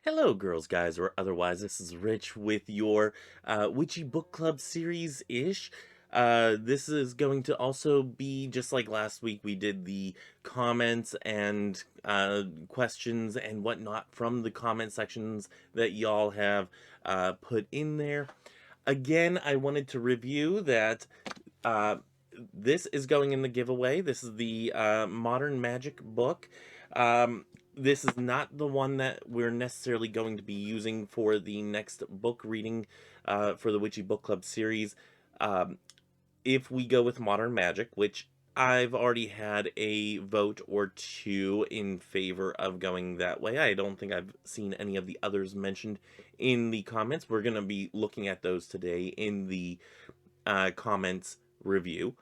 Hello, girls, guys, or otherwise. This is Rich with your Witchy Book Club series-ish. This is going to also be just like last week. We did the comments and questions and whatnot from the comment sections that y'all have put in there. Again, I wanted to review that uh, this is going in the giveaway. This is the Modern Magic book. This is not the one that we're necessarily going to be using for the next book reading for the Witchy Book Club series. Um, if we go with Modern Magic, which I've already had a vote or two in favor of going that way. I don't think I've seen any of the others mentioned in the comments. We're going to be looking at those today in the comments review.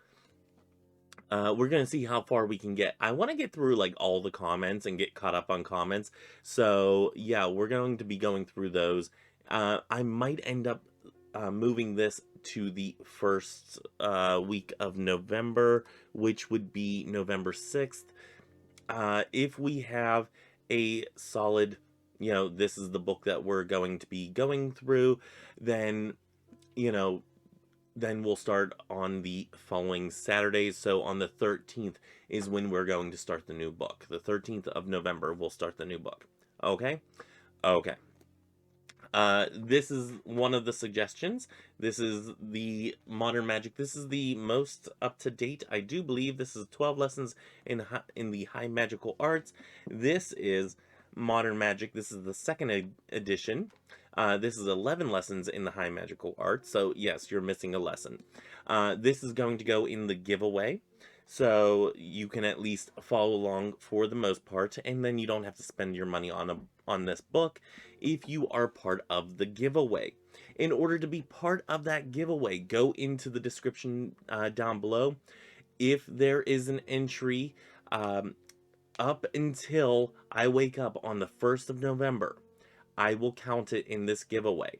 We're going to see how far we can get. I want to get through like all the comments and get caught up on comments. So yeah, we're going to be going through those. I might end up moving this to the first week of November, which would be November 6th. If we have a solid, this is the book that we're going to be going through, then, then we'll start on the following Saturdays. So on the 13th is when we're going to start the new book. The 13th of November, we'll start the new book. Okay? Okay. This is one of the suggestions. This is the Modern Magic. This is the most up-to-date. I do believe this is 12 lessons in the High Magical Arts. This is Modern Magic. This is the second edition. This is 11 lessons in the High Magical Arts. So yes, you're missing a lesson. This is going to go in the giveaway. So you can at least follow along for the most part, and then you don't have to spend your money on this book if you are part of the giveaway. In order to be part of that giveaway, go into the description down below. If there is an entry up until I wake up on the 1st of November, I will count it in this giveaway.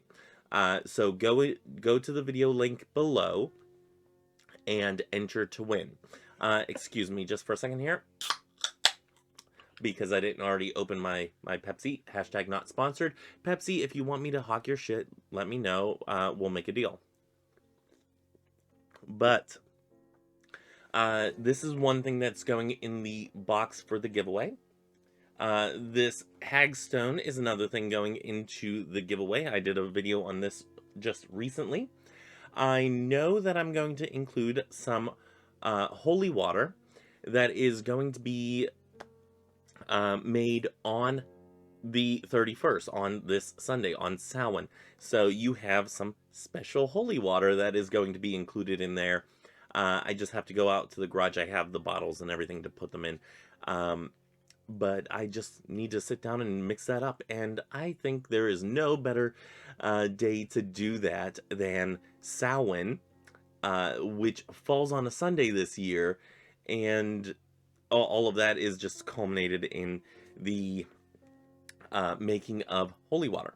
So go to the video link below and enter to win. Excuse me just for a second here, because I didn't already open my Pepsi. Hashtag not sponsored. Pepsi, if you want me to hawk your shit, let me know. We'll make a deal. But this is one thing that's going in the box for the giveaway. This Hagstone is another thing going into the giveaway. I did a video on this just recently. I know that I'm going to include some holy water that is going to be made on the 31st, on this Sunday, on Samhain. So you have some special holy water that is going to be included in there. I just have to go out to the garage. I have the bottles and everything to put them in. But I just need to sit down and mix that up. And I think there is no better day to do that than Samhain, which falls on a Sunday this year. And all of that is just culminated in the making of holy water.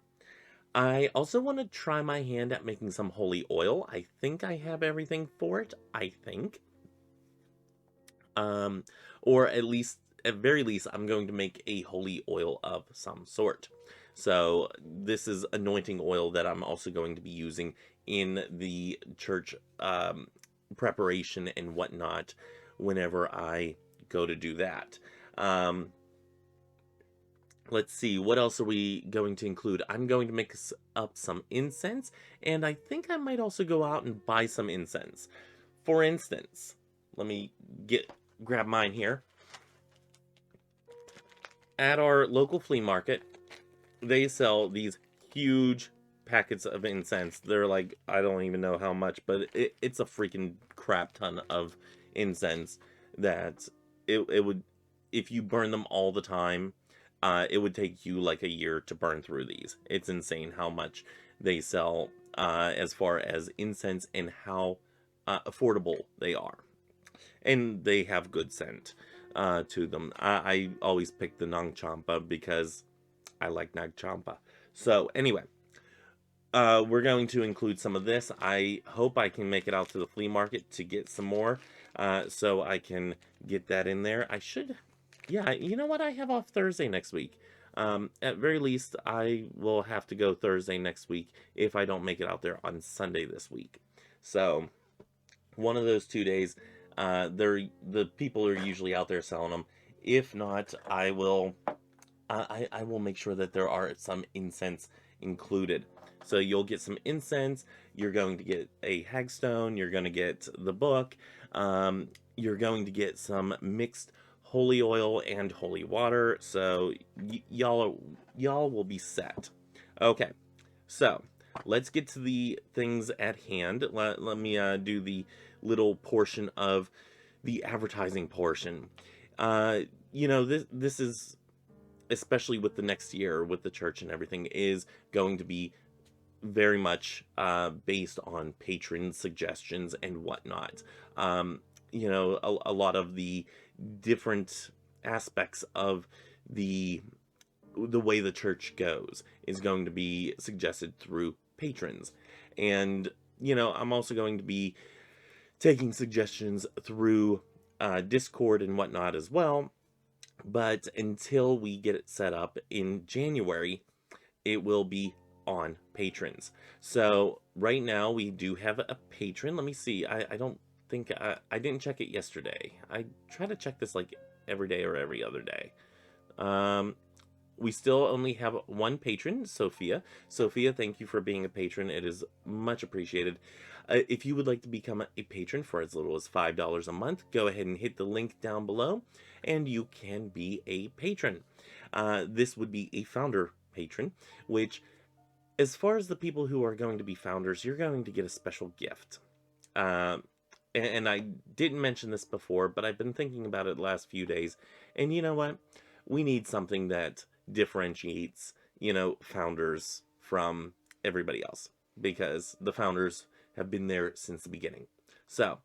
I also want to try my hand at making some holy oil. I think I have everything for it. I think. Or at very least, I'm going to make a holy oil of some sort. So this is anointing oil that I'm also going to be using in the church preparation and whatnot whenever I go to do that. Let's see, what else are we going to include? I'm going to mix up some incense, and I think I might also go out and buy some incense. For instance, let me grab mine here. At our local flea market, they sell these huge packets of incense. They're like, I don't even know how much, but it's a freaking crap ton of incense that it would, if you burn them all the time, it would take you like a year to burn through these. It's insane how much they sell as far as incense and how affordable they are. And they have good scent to them. I always pick the Nag Champa because I like Nag Champa. So anyway, we're going to include some of this. I hope I can make it out to the flea market to get some more so I can get that in there. I should, yeah, you know what? I have off Thursday next week. At very least, I will have to go Thursday next week if I don't make it out there on Sunday this week. So, one of those 2 days, the people are usually out there selling them. If not, I will make sure that there are some incense included. So you'll get some incense, you're going to get a hagstone, you're going to get the book, you're going to get some mixed holy oil and holy water. So y'all will be set. Okay, so let's get to the things at hand. Let me do the little portion of the advertising portion. This is, especially with the next year with the church and everything, is going to be very much based on patron suggestions and whatnot. A lot of the different aspects of the way the church goes is going to be suggested through patrons. And, I'm also going to be taking suggestions through Discord and whatnot as well. But until we get it set up in January, it will be on patrons. So right now we do have a patron. Let me see. I don't think I didn't check it yesterday. I try to check this like every day or every other day. We still only have one patron, Sophia. Sophia, thank you for being a patron. It is much appreciated. If you would like to become a patron for as little as $5 a month, go ahead and hit the link down below, and you can be a patron. This would be a founder patron, which, as far as the people who are going to be founders, you're going to get a special gift. And I didn't mention this before, but I've been thinking about it the last few days, and you know what? We need something that differentiates, founders from everybody else, because the founders have been there since the beginning. So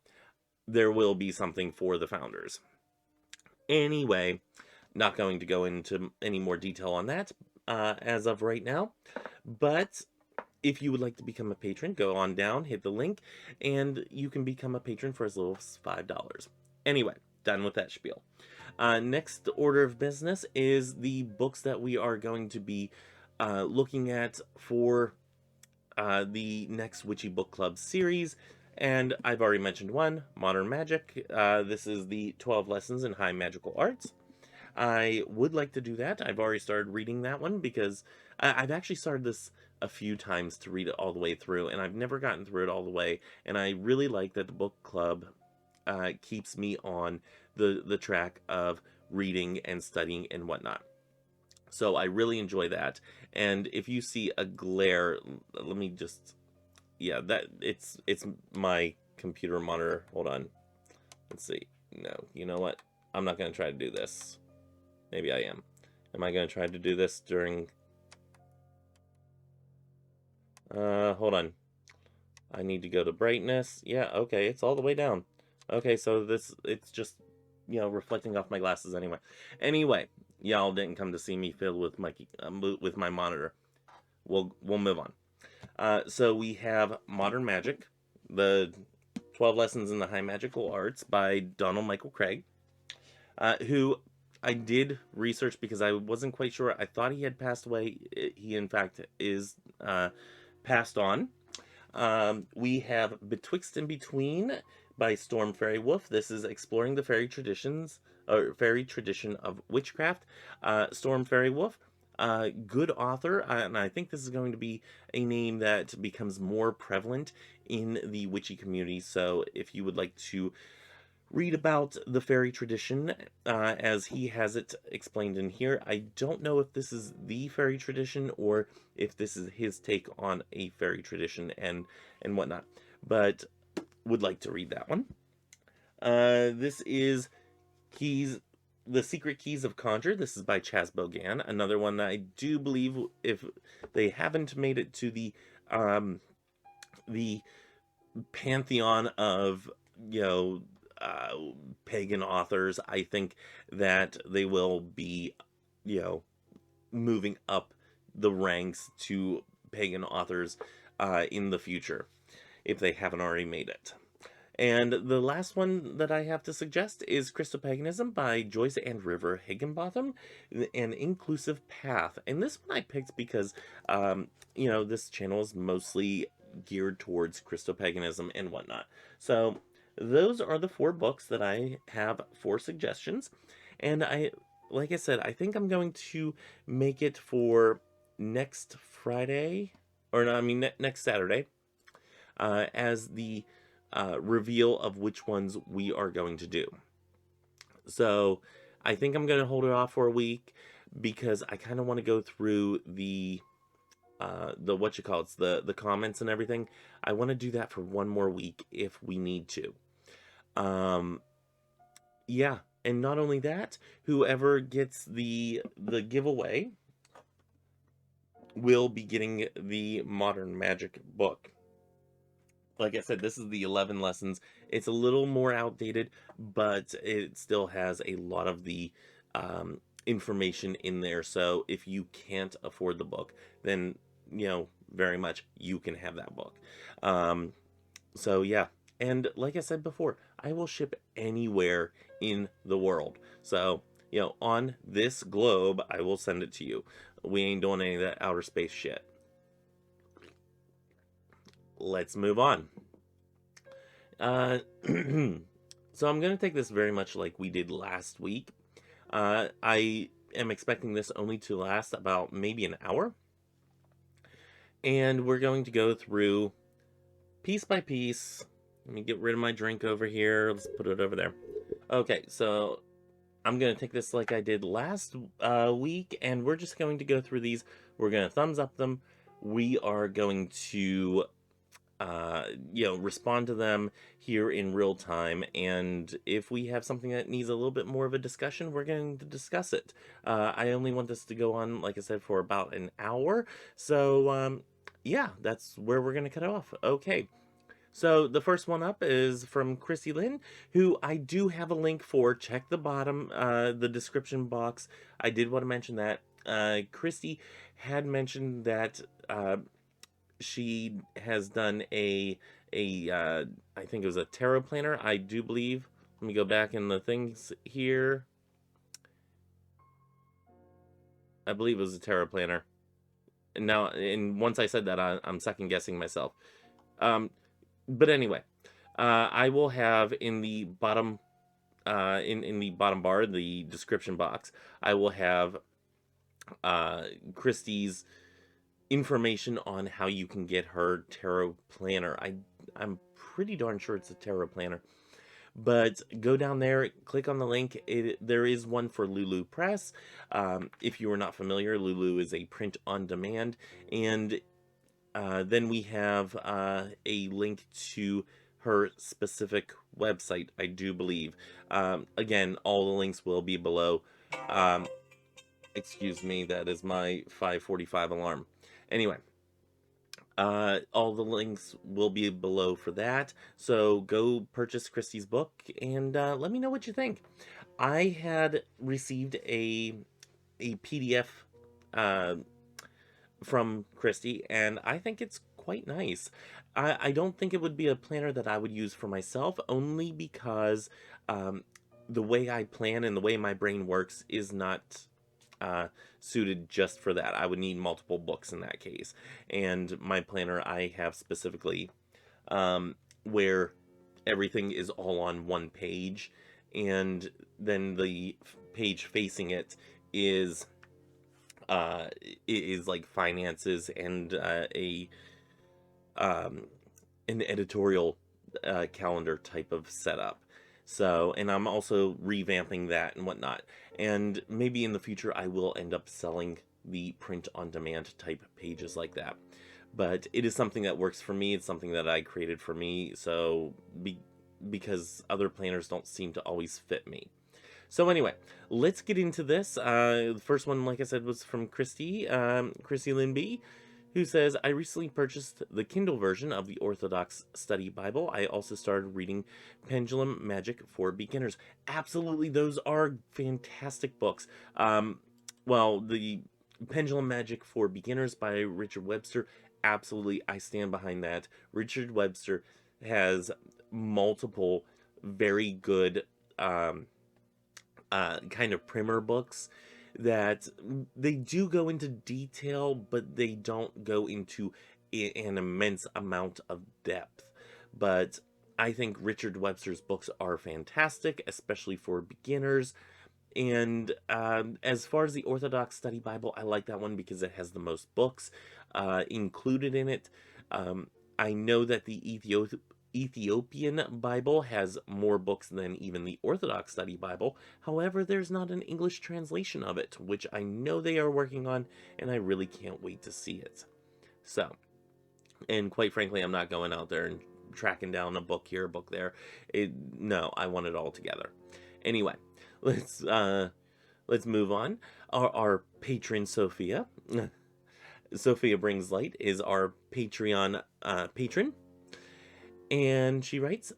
there will be something for the founders. Anyway, not going to go into any more detail on that as of right now, but if you would like to become a patron, go on down, hit the link, and you can become a patron for as little as $5. Anyway, done with that spiel. Next order of business is the books that we are going to be looking at for the next Witchy Book Club series. And I've already mentioned one, Modern Magic. This is the 12 Lessons in High Magical Arts. I would like to do that. I've already started reading that one because I've actually started this a few times to read it all the way through, and I've never gotten through it all the way. And I really like that the book club keeps me on the track of reading and studying and whatnot. So I really enjoy that. And if you see a glare, let me just, yeah, that it's my computer monitor. Hold on. Let's see. No, you know what? I'm not going to try to do this. Maybe I am. Am I going to try to do this during... hold on. I need to go to brightness. Yeah, okay, it's all the way down. Okay, so it's just, reflecting off my glasses anyway. Anyway, y'all didn't come to see me fiddle with my monitor. We'll move on. So we have Modern Magic, the 12 Lessons in the High Magical Arts by Donald Michael Craig, who I did research because I wasn't quite sure. I thought he had passed away. He, in fact, is passed on. We have Betwixt and Between by Storm Fairy Wolf. This is exploring the fairy tradition of witchcraft. Storm Fairy Wolf, good author, and I think this is going to be a name that becomes more prevalent in the witchy community. So if you would like to read about the fairy tradition as he has it explained in here, I don't know if this is the fairy tradition or if this is his take on a fairy tradition and whatnot, but would like to read that one. This is The Secret Keys of Conjure. This is by Chaz Bogan, another one that I do believe, if they haven't made it to the pantheon of pagan authors, I think that they will be moving up the ranks to pagan authors in the future, if they haven't already made it. And the last one that I have to suggest is Christo-Paganism by Joyce and River Higginbotham, an inclusive path. And this one I picked because, this channel is mostly geared towards Christo-Paganism and whatnot. So those are the 4 books that I have for suggestions. And like I said, I think I'm going to make it for next Friday, or no, I mean next Saturday, as the reveal of which ones we are going to do. So I think I'm going to hold it off for a week because I kind of want to go through the the comments and everything. I want to do that for one more week if we need to. Yeah, and not only that, whoever gets the giveaway will be getting the Modern Magic book. Like I said, this is the 11 lessons. It's a little more outdated, but it still has a lot of the information in there. So if you can't afford the book, then, very much you can have that book. So yeah. And like I said before, I will ship anywhere in the world. So, on this globe, I will send it to you. We ain't doing any of that outer space shit. Let's move on. So I'm going to take this very much like we did last week. I am expecting this only to last about maybe an hour. And we're going to go through piece by piece. Let me get rid of my drink over here. Let's put it over there. Okay, so I'm going to take this like I did last week, and we're just going to go through these. We're going to thumbs up them. We are going to, respond to them here in real time. And if we have something that needs a little bit more of a discussion, we're going to discuss it. I only want this to go on, like I said, for about an hour. So, yeah, that's where we're going to cut off. Okay. So the first one up is from Kristie Lynn, who I do have a link for. Check the bottom, the description box. I did want to mention that. Kristie had mentioned that she has done I think it was a tarot planner, I do believe. Let me go back in the things here. I believe it was a tarot planner. And once I said that, I'm second guessing myself. But anyway, I will have in the bottom, in the bottom bar, the description box, I will have Kristie's information on how you can get her tarot planner. I'm pretty darn sure it's a tarot planner. But go down there, click on the link. There is one for Lulu Press. If you are not familiar, Lulu is a print on demand. And then we have a link to her specific website, I do believe. Again, all the links will be below. Excuse me, that is my 5:45 alarm. Anyway, all the links will be below for that. So go purchase Kristie's book and let me know what you think. I had received a PDF from Kristie, and I think it's quite nice. I don't think it would be a planner that I would use for myself, only because the way I plan and the way my brain works is not suited just for that. I would need multiple books in that case. And my planner I have specifically where everything is all on one page, and then the page facing it is like finances and an editorial calendar type of setup. So, and I'm also revamping that and whatnot. And maybe in the future I will end up selling the print on demand type pages like that. But it is something that works for me. It's something that I created for me. So, because other planners don't seem to always fit me. So anyway, let's get into this. The first one, like I said, was from Kristie, Kristie Lynn B., who says, I recently purchased the Kindle version of the Orthodox Study Bible. I also started reading Pendulum Magic for Beginners. Absolutely, those are fantastic books. Well, the Pendulum Magic for Beginners by Richard Webster, absolutely, I stand behind that. Richard Webster has multiple very good kind of primer books that they do go into detail, but they don't go into an immense amount of depth. But I think Richard Webster's books are fantastic, especially for beginners. And as far as the Orthodox Study Bible, I like that one because it has the most books included in it. I know that the Ethiopian Bible has more books than even the Orthodox Study Bible. However, there's not an English translation of it, which I know they are working on, and I really can't wait to see it. So, and quite frankly, I'm not going out there and tracking down a book here, a book there. No, I want it all together. Anyway, let's move on. Our patron Sophia. Sophia Brings Light is our Patreon patron. And she writes,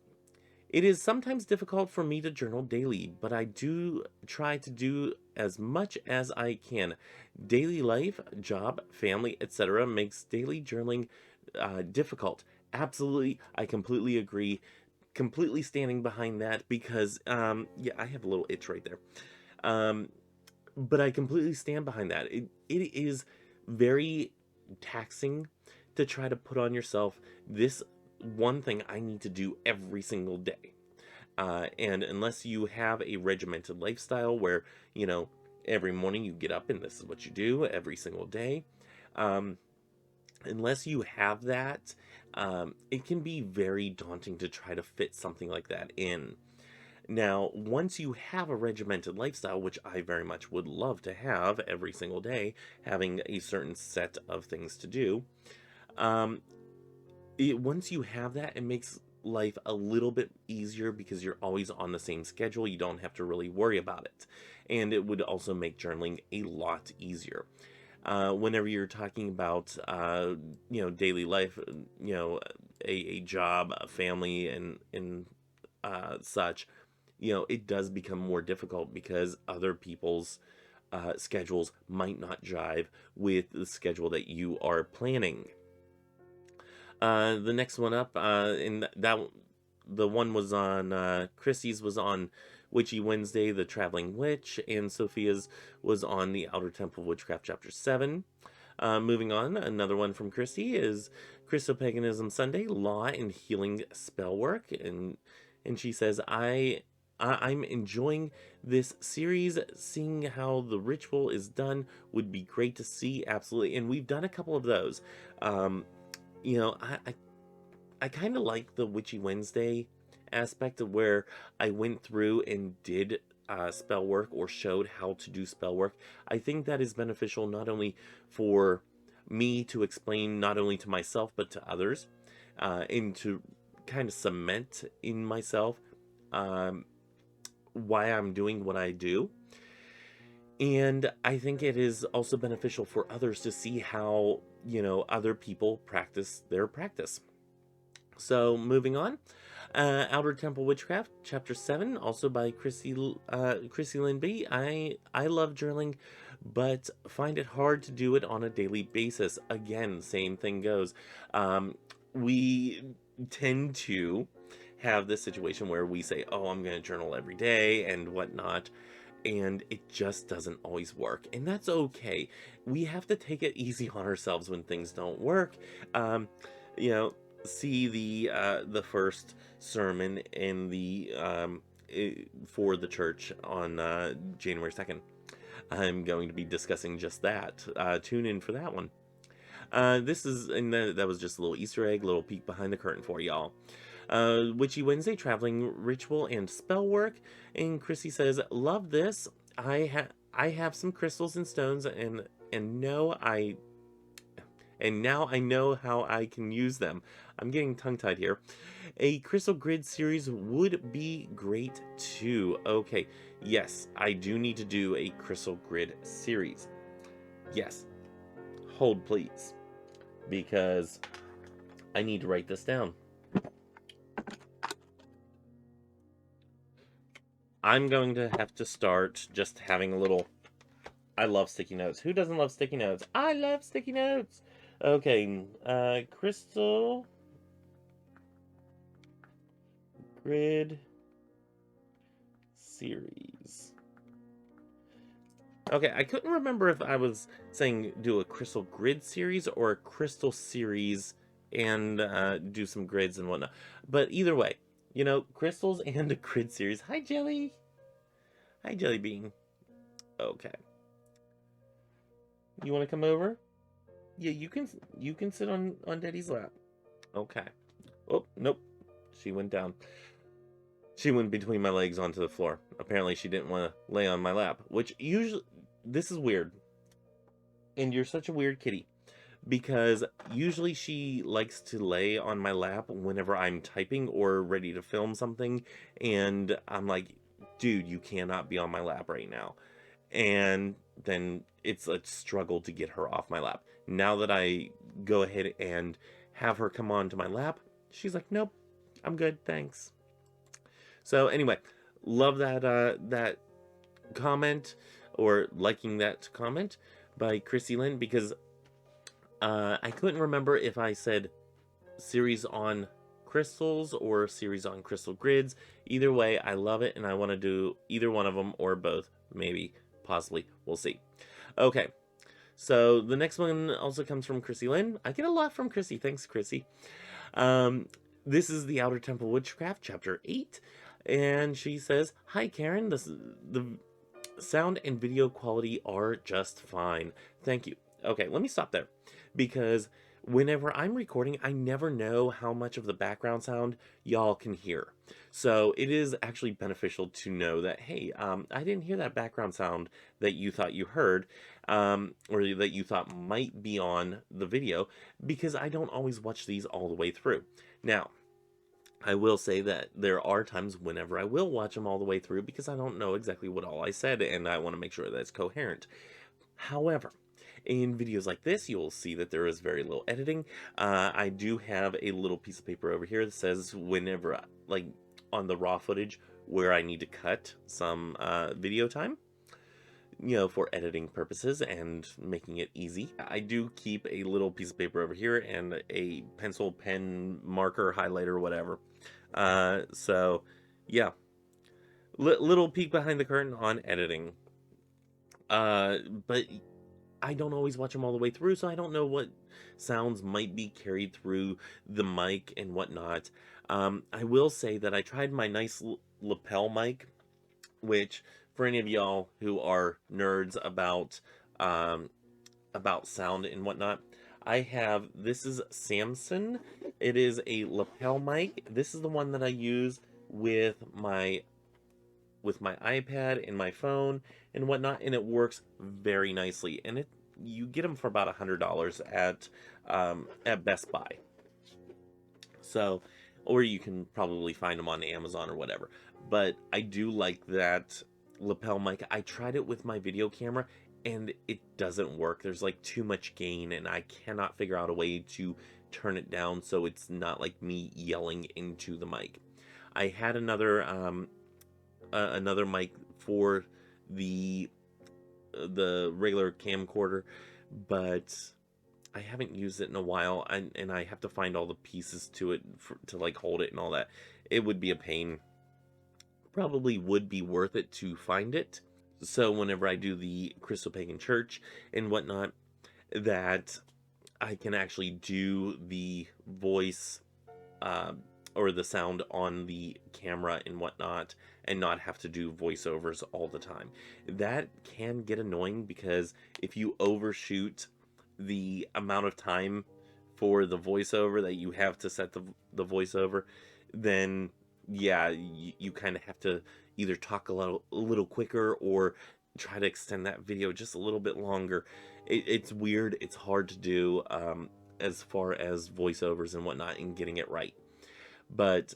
"It is sometimes difficult for me to journal daily, but I do try to do as much as I can. Daily life, job, family, etc. makes daily journaling difficult." Absolutely, I completely agree. Completely standing behind that because, yeah, I have a little itch right there. But I completely stand behind that. It is very taxing to try to put on yourself this one thing I need to do every single day. And unless you have a regimented lifestyle where, you know, every morning you get up and this is what you do every single day, unless you have that, it can be very daunting to try to fit something like that in. Now, once you have a regimented lifestyle, which I very much would love to have every single day, having a certain set of things to do, once you have that, it makes life a little bit easier because you're always on the same schedule. You don't have to really worry about it. And it would also make journaling a lot easier. Whenever you're talking about, daily life, a job, a family, and such, it does become more difficult because other people's schedules might not jive with the schedule that you are planning. The next one up, the one was on, Kristie's was on Witchy Wednesday, the Traveling Witch, and Sophia's was on the Outer Temple of Witchcraft, Chapter 7. Moving on, another one from Kristie is Christo-Paganism Sunday, Law and Healing Spellwork, and she says, I'm enjoying this series. Seeing how the ritual is done would be great to see, absolutely, and we've done a couple of those. I kind of like the Witchy Wednesday aspect of where I went through and did spell work or showed how to do spell work. I think that is beneficial not only for me to explain not only to myself but to others, and to kind of cement in myself why I'm doing what I do. And I think it is also beneficial for others to see how, other people practice their practice. So, moving on. Outer Temple Witchcraft, Chapter 7, also by Kristie Lynn B. I love journaling, but find it hard to do it on a daily basis. Again, same thing goes. We tend to have this situation where we say, oh, I'm going to journal every day and whatnot, and it just doesn't always work, and that's okay. We have to take it easy on ourselves when things don't work. See the first sermon in the for the church on January 2nd. I'm going to be discussing just that. Tune in for that one. That was just a little Easter egg, little peek behind the curtain for y'all. Witchy Wednesday, Traveling Ritual and Spell Work, and Kristie says, love this. I have some crystals and stones, and now I know how I can use them. I'm getting tongue-tied here. A crystal grid series would be great too. Okay, yes, I do need to do a crystal grid series. Yes, hold please, because I need to write this down. I'm going to have to start just having a little... I love sticky notes. Who doesn't love sticky notes? I love sticky notes! Okay, crystal Grid series. Okay, I couldn't remember if I was saying do a crystal grid series or a crystal series and do some grids and whatnot. But either way, you know, crystals and a grid series. Hi, Jelly. Hi, Jelly Bean. Okay. You want to come over? Yeah, you can sit on Daddy's lap. Okay. Oh, nope. She went down. She went between my legs onto the floor. Apparently she didn't want to lay on my lap, which usually this is weird. And you're such a weird kitty because usually she likes to lay on my lap whenever I'm typing or ready to film something, and I'm like, dude, you cannot be on my lap right now. And then it's a struggle to get her off my lap. Now that I go ahead and have her come on to my lap, she's like, nope, I'm good, thanks. So anyway, love that comment, or liking that comment by Kristie Lynn, because I couldn't remember if I said series on crystals or series on crystal grids. Either way, I love it, and I want to do either one of them or both. Maybe, possibly, we'll see. Okay, so the next one also comes from Kristie Lynn. I get a lot from Kristie. Thanks, Kristie. This is the Outer Temple Witchcraft, Chapter 8. And she says, hi, Karen. The sound and video quality are just fine. Thank you. Okay, let me stop there. Because whenever I'm recording, I never know how much of the background sound y'all can hear. So it is actually beneficial to know that, hey, I didn't hear that background sound that you thought you heard, or that you thought might be on the video, because I don't always watch these all the way through. Now, I will say that there are times whenever I will watch them all the way through because I don't know exactly what all I said, and I want to make sure that it's coherent. However, in videos like this, you'll see that there is very little editing. I do have a little piece of paper over here that says whenever, like on the raw footage, where I need to cut some video time, you know, for editing purposes and making it easy. I do keep a little piece of paper over here and a pencil, pen, marker, highlighter, whatever. So yeah, little peek behind the curtain on editing. But I don't always watch them all the way through, so I don't know what sounds might be carried through the mic and whatnot. I will say that I tried my nice lapel mic, which for any of y'all who are nerds about sound and whatnot, I have, this is Samson. It is a lapel mic. This is the one that I use with my iPad and my phone and whatnot, and it works very nicely. And you get them for about $100 at Best Buy. So, or you can probably find them on Amazon or whatever. But I do like that lapel mic. I tried it with my video camera and it doesn't work. There's like too much gain, and I cannot figure out a way to turn it down so it's not like me yelling into the mic. I had another mic for the regular camcorder, but I haven't used it in a while, and I have to find all the pieces to it to like hold it and all that. It would be a pain. Probably would be worth it to find it. So whenever I do the Christo-Pagan church and whatnot, that I can actually do the voice or the sound on the camera and whatnot, and not have to do voiceovers all the time. That can get annoying because if you overshoot the amount of time for the voiceover that you have to set the voiceover, then yeah, you kind of have to either talk a little quicker or try to extend that video just a little bit longer. It's weird. It's hard to do as far as voiceovers and whatnot and getting it right. But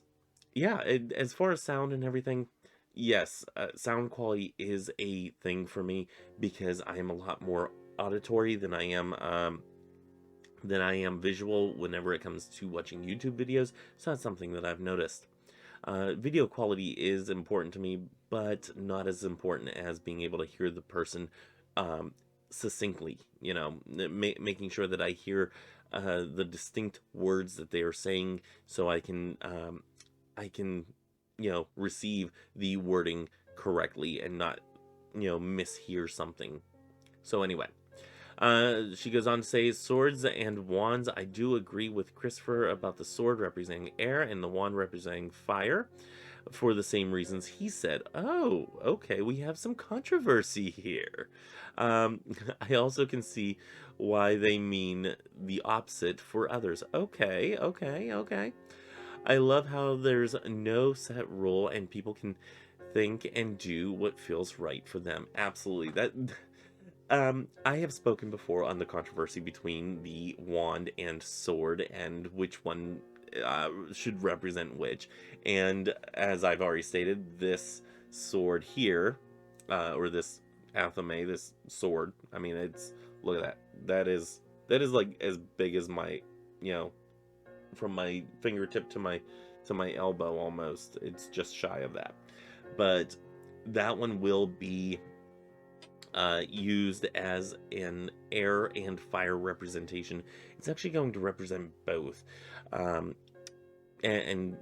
yeah, as far as sound and everything, yes, sound quality is a thing for me because I am a lot more auditory than I am visual whenever it comes to watching YouTube videos. So that's something that I've noticed. Video quality is important to me, but not as important as being able to hear the person succinctly, you know, making sure that I hear the distinct words that they are saying, so I can receive the wording correctly and not, mishear something. So anyway, she goes on to say, swords and wands. I do agree with Christopher about the sword representing air and the wand representing fire for the same reasons he said. Oh, okay, we have some controversy here. I also can see why they mean the opposite for others. Okay, okay, okay. I love how there's no set rule and people can think and do what feels right for them. Absolutely. I have spoken before on the controversy between the wand and sword and which one should represent which. And as I've already stated, this sword here, or this athame, this sword, I mean, look at that. That is like as big as my, you know, from my fingertip to my elbow almost. It's just shy of that. But that one will be used as an air and fire representation. It's actually going to represent both, and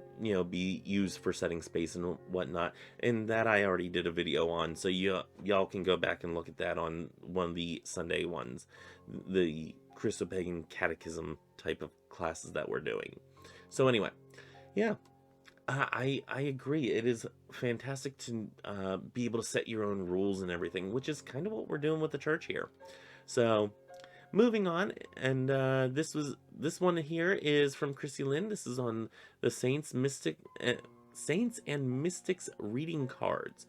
be used for setting space and whatnot. And that I already did a video on, so y'all can go back and look at that on one of the Sunday ones, the Christo-Pagan catechism type of classes that we're doing. So anyway, yeah. I agree. It is fantastic to be able to set your own rules and everything, which is kind of what we're doing with the church here. So, moving on, and this one here is from Kristie Lynn. This is on the Saints and Mystics reading cards.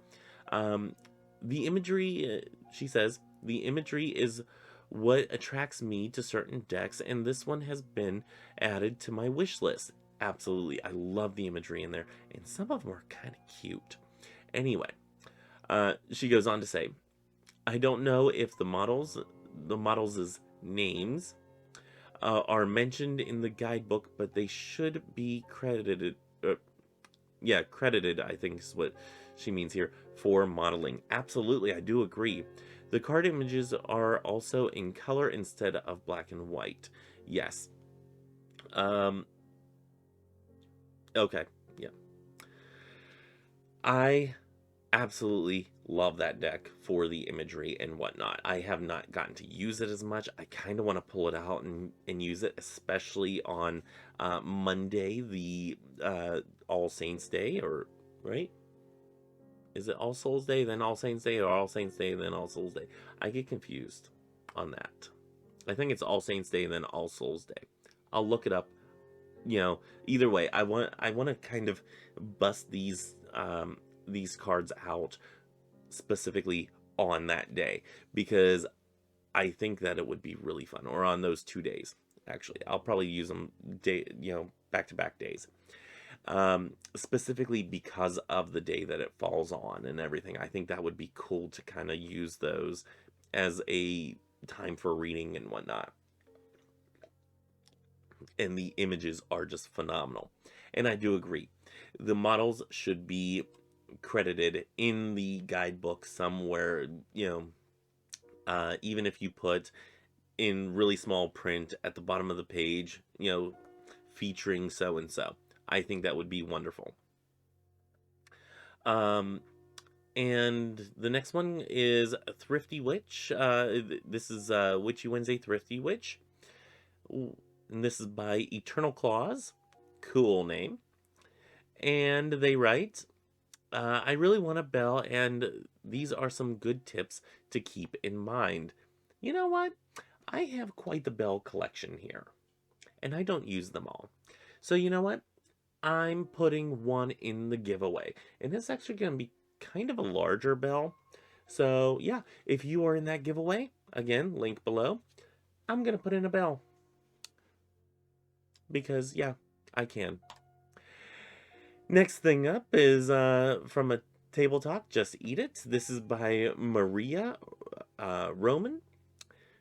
The imagery, she says, the imagery is what attracts me to certain decks, and this one has been added to my wish list. Absolutely, I love the imagery in there, and some of them are kind of cute. Anyway, she goes on to say, I don't know if the models' names are mentioned in the guidebook, but they should be credited. Credited, I think is what she means here, for modeling. Absolutely, I do agree. The card images are also in color instead of black and white. Yes. Okay, yeah. I absolutely love that deck for the imagery and whatnot. I have not gotten to use it as much. I kind of want to pull it out and use it, especially on Monday, the All Saints Day, or, right? Is it All Souls Day, then All Saints Day, or All Saints Day, then All Souls Day? I get confused on that. I think it's All Saints Day, then All Souls Day. I'll look it up. Either way, I want to kind of bust these cards out specifically on that day, because I think that it would be really fun, or on those 2 days. Actually, I'll probably use them back-to-back days, specifically because of the day that it falls on and everything. I think that would be cool to kind of use those as a time for reading and whatnot. And the images are just phenomenal. And I do agree. The models should be credited in the guidebook somewhere, even if you put in really small print at the bottom of the page, featuring so-and-so. I think that would be wonderful. And the next one is Thrifty Witch. This is Witchy Wednesday Thrifty Witch. And this is by Eternal Claws. Cool name. And they write, I really want a bell, and these are some good tips to keep in mind. You know what? I have quite the bell collection here, and I don't use them all. So you know what? I'm putting one in the giveaway, and it's actually going to be kind of a larger bell. So yeah, if you are in that giveaway, again, link below, I'm going to put in a bell. Because, yeah, I can. Next thing up is from a Table Talk, Just Eat It. This is by Maria Roman,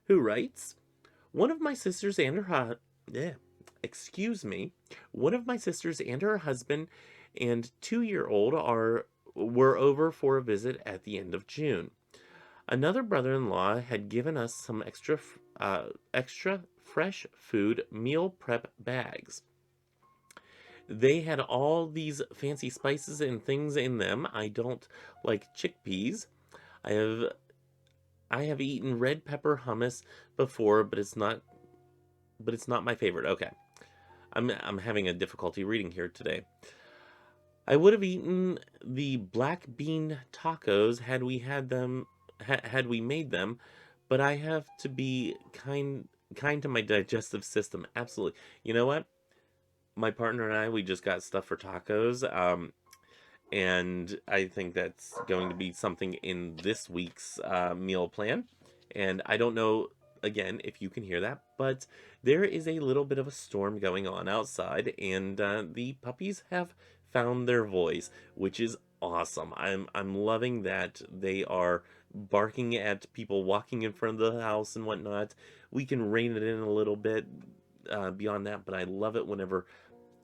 who writes, one of my sisters and her husband and 2-year-old were over for a visit at the end of June. Another brother-in-law had given us some extra fresh food meal prep bags. They had all these fancy spices and things in them. I don't like chickpeas. I have I have eaten red pepper hummus before, but it's not my favorite. Okay. I'm having a difficulty reading here today. I would have eaten the black bean tacos had we had them had we made them, but I have to be kind to my digestive system. Absolutely. You know what? My partner and I, we just got stuff for tacos. And I think that's going to be something in this week's meal plan. And I don't know, again, if you can hear that, but there is a little bit of a storm going on outside, and the puppies have found their voice, which is awesome. I'm loving that they are barking at people walking in front of the house and whatnot. We can rein it in a little bit beyond that, but I love it whenever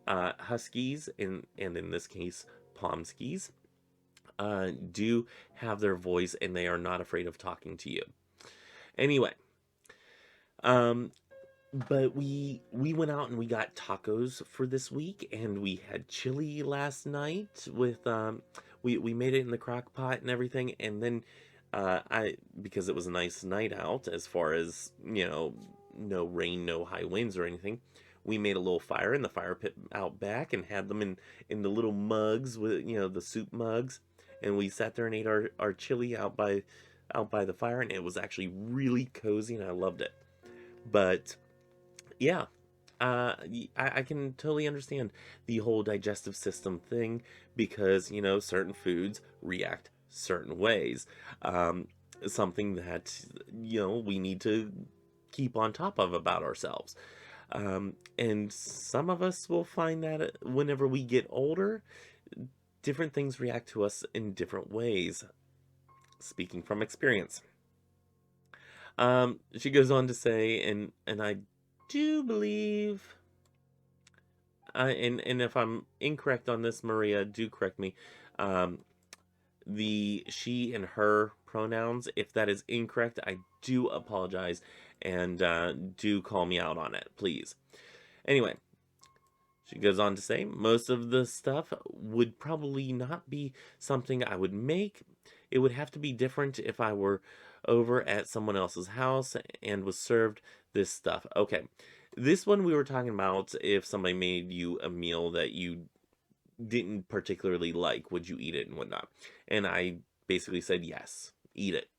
huskies, and in this case, pomskis, do have their voice and they are not afraid of talking to you. Anyway, um, but we went out and we got tacos for this week, and we had chili last night with we made it in the crock pot and everything, and then I because it was a nice night out as far as, no rain, no high winds or anything. We made a little fire in the fire pit out back and had them in the little mugs with, the soup mugs, and we sat there and ate our chili out by the fire, and it was actually really cozy and I loved it. But yeah, I can totally understand the whole digestive system thing because, certain foods react certain ways. Something that, we need to keep on top of about ourselves. And some of us will find that whenever we get older, different things react to us in different ways. Speaking from experience. She goes on to say, and I do believe, and if I'm incorrect on this, Maria, do correct me. Um, the she and her pronouns, if that is incorrect, I do apologize, and do call me out on it, please. Anyway, she goes on to say, most of the stuff would probably not be something I would make. It would have to be different if I were over at someone else's house and was served this stuff. Okay, this one we were talking about if somebody made you a meal that you didn't particularly like, would you eat it and whatnot? And I basically said yes, eat it.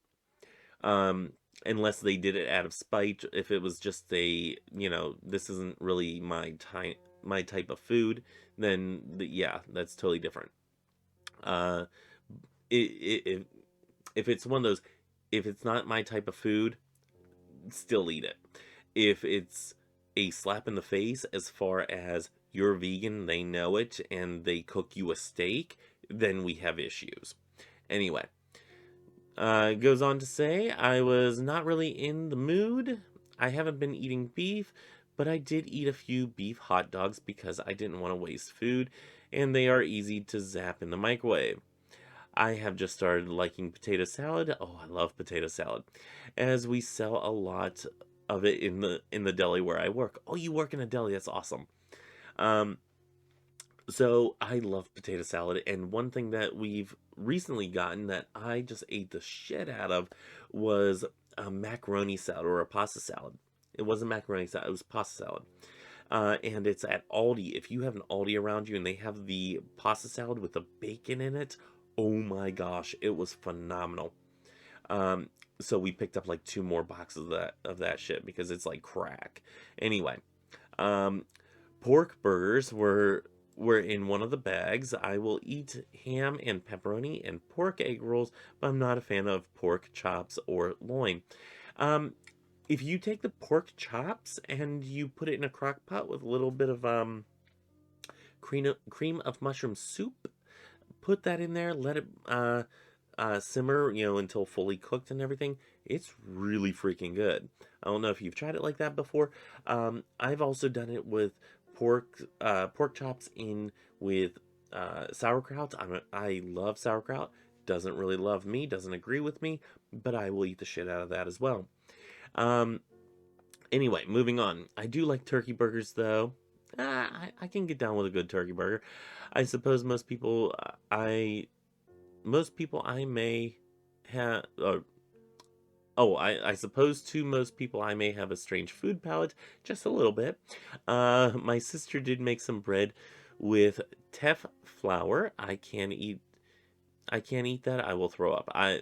Unless they did it out of spite. If it was just this isn't really my type of food, then yeah, that's totally different. Uh, if it's one of those, if it's not my type of food, still eat it. If it's a slap in the face as far as you're vegan, they know it, and they cook you a steak, then we have issues. Anyway, goes on to say, I was not really in the mood. I haven't been eating beef, but I did eat a few beef hot dogs because I didn't want to waste food, and they are easy to zap in the microwave. I have just started liking potato salad. Oh, I love potato salad, as we sell a lot of it in the deli where I work. Oh, you work in a deli? That's awesome. Um, so I love potato salad, and one thing that we've recently gotten that I just ate the shit out of was a macaroni salad or a pasta salad. It wasn't macaroni salad; it was pasta salad. And it's at Aldi. If you have an Aldi around you and they have the pasta salad with the bacon in it, oh my gosh, it was phenomenal. Um, so we picked up like two more boxes of that shit because it's like crack. Anyway, um, pork burgers were in one of the bags. I will eat ham and pepperoni and pork egg rolls, but I'm not a fan of pork chops or loin. Um, if you take the pork chops and you put it in a crock pot with a little bit of cream of mushroom soup, put that in there, let it simmer, until fully cooked and everything. It's really freaking good. I don't know if you've tried it like that before. I've also done it with pork chops in with sauerkraut. I love sauerkraut. Doesn't really love me, doesn't agree with me, but I will eat the shit out of that as well. Um, anyway, moving on. I do like turkey burgers though. I can get down with a good turkey burger. I suppose most people I may have, I suppose to most people I may have a strange food palate, just a little bit. My sister did make some bread with teff flour. I can't eat that. I will throw up. I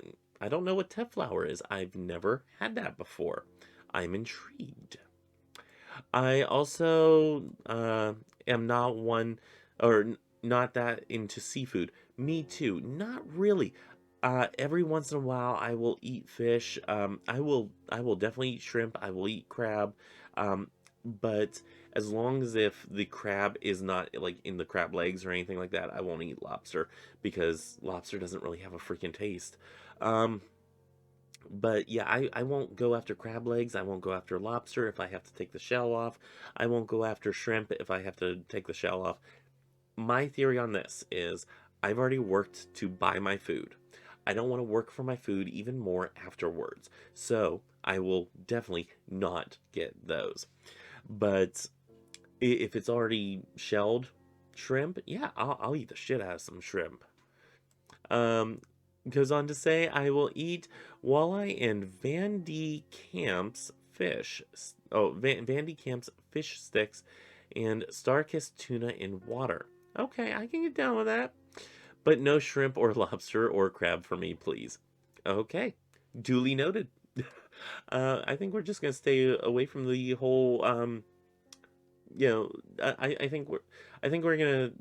don't know what teff flour is. I've never had that before. I'm intrigued. I also am not one not that into seafood. Me too. Not really. Every once in a while, I will eat fish. I will definitely eat shrimp. I will eat crab. But as long as if the crab is not like in the crab legs or anything like that, I won't eat lobster because lobster doesn't really have a freaking taste. Um, but yeah, I won't go after crab legs. I won't go after lobster if I have to take the shell off. I won't go after shrimp if I have to take the shell off. My theory on this is I've already worked to buy my food. I don't want to work for my food even more afterwards. So I will definitely not get those. But if it's already shelled shrimp, yeah, I'll eat the shit out of some shrimp. Um, Goes on to say, I will eat walleye and Van D Camp's fish. Van D Camp's fish sticks and Starkist tuna in water. Okay, I can get down with that. But no shrimp or lobster or crab for me, please. Okay, duly noted. I think we're just gonna stay away from the whole. You know, I think we're gonna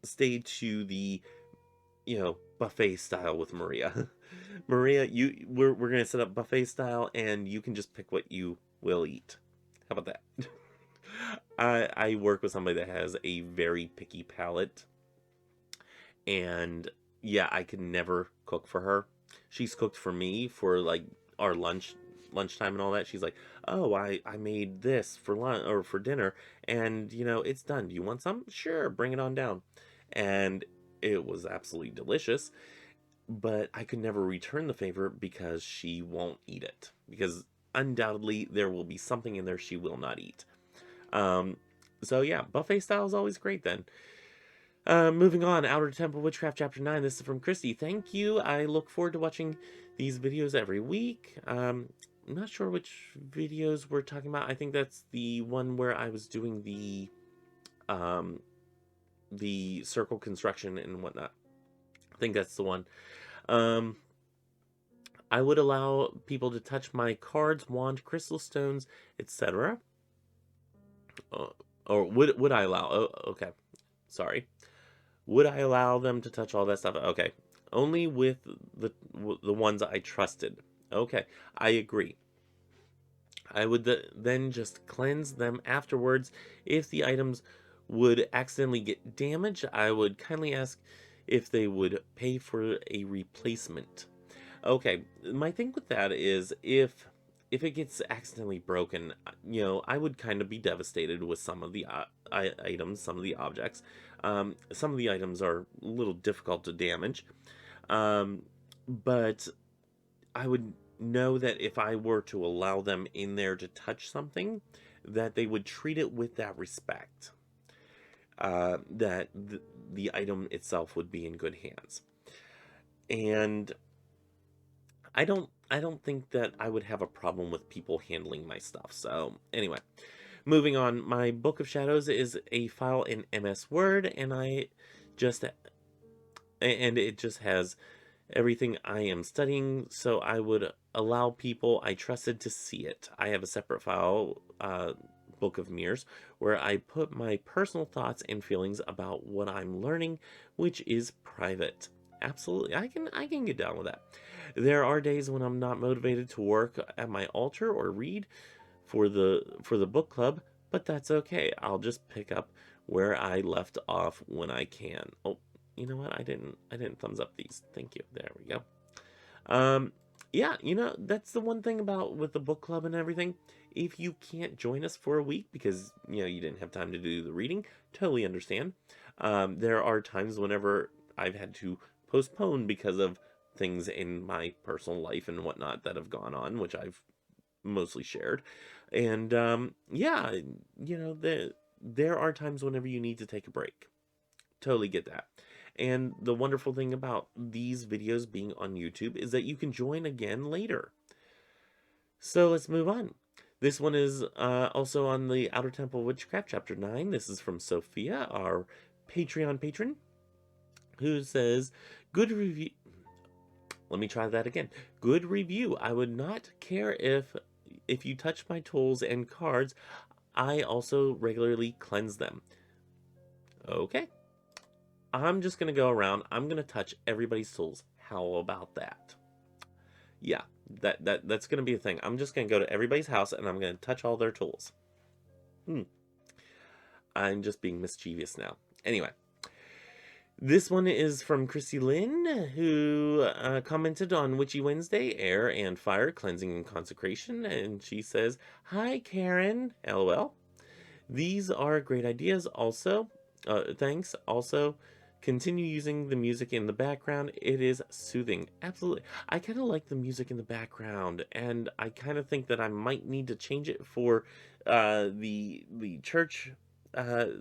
stay to the buffet style with Maria. Maria, we're gonna set up buffet style, and you can just pick what you will eat. How about that? I work with somebody that has a very picky palate, and yeah, I could never cook for her. She's cooked for me for like our lunchtime and all that. She's like, "Oh, I made this for lunch or for dinner, and it's done. Do you want some? Sure, bring it on down." And it was absolutely delicious, but I could never return the favor because she won't eat it. Because undoubtedly there will be something in there she will not eat. Um, so yeah, buffet style is always great then. Moving on, Outer Temple Witchcraft Chapter 9. This is from Kristie. Thank you. I look forward to watching these videos every week. I'm not sure which videos we're talking about. I think that's the one where I was doing um, the circle construction and whatnot. I think that's the one. Um, I would allow people to touch my cards, wand, crystal stones, etc. Or would I allow? Oh, okay. Sorry. Would I allow them to touch all that stuff? Okay. Only with the ones I trusted. Okay. I agree. I would then just cleanse them afterwards. If the items would accidentally get damaged, I would kindly ask if they would pay for a replacement. Okay, my thing with that is if it gets accidentally broken, I would kind of be devastated with some of the items, some of the objects. Some of the items are a little difficult to damage, but I would know that if I were to allow them in there to touch something, that they would treat it with that respect. That the item itself would be in good hands. And I don't think that I would have a problem with people handling my stuff. So anyway, moving on. My Book of Shadows is a file in MS Word, and it just has everything I am studying. So I would allow people I trusted to see it. I have a separate file, Book of Mirrors, where I put my personal thoughts and feelings about what I'm learning, which is private. Absolutely, I can get down with that. There are days when I'm not motivated to work at my altar or read for the book club, but that's okay. I'll just pick up where I left off when I can. Oh, you know what? I didn't thumbs up these. Thank you. There we go. Um yeah, that's the one thing about with the book club and everything. If you can't join us for a week because you didn't have time to do the reading, totally understand. There are times whenever I've had to postpone because of things in my personal life and whatnot that have gone on, which I've mostly shared. And yeah, there are times whenever you need to take a break. Totally get that. And the wonderful thing about these videos being on YouTube is that you can join again later. So let's move on. This one is also on the Outer Temple Witchcraft, Chapter 9. This is from Sophia, our Patreon patron, who says, good review. Let me try that again. Good review. I would not care if you touch my tools and cards. I also regularly cleanse them. Okay. I'm just going to go around. I'm going to touch everybody's tools. How about that? Yeah, that's going to be a thing. I'm just going to go to everybody's house and I'm going to touch all their tools. I'm just being mischievous now. Anyway. This one is from Lynn, who commented on Witchy Wednesday, Air and Fire, Cleansing and Consecration, and she says, "Hi, Karen, LOL. These are great ideas also. Thanks. Also, continue using the music in the background. It is soothing." Absolutely. I kind of like the music in the background, and I kind of think that I might need to change it for the church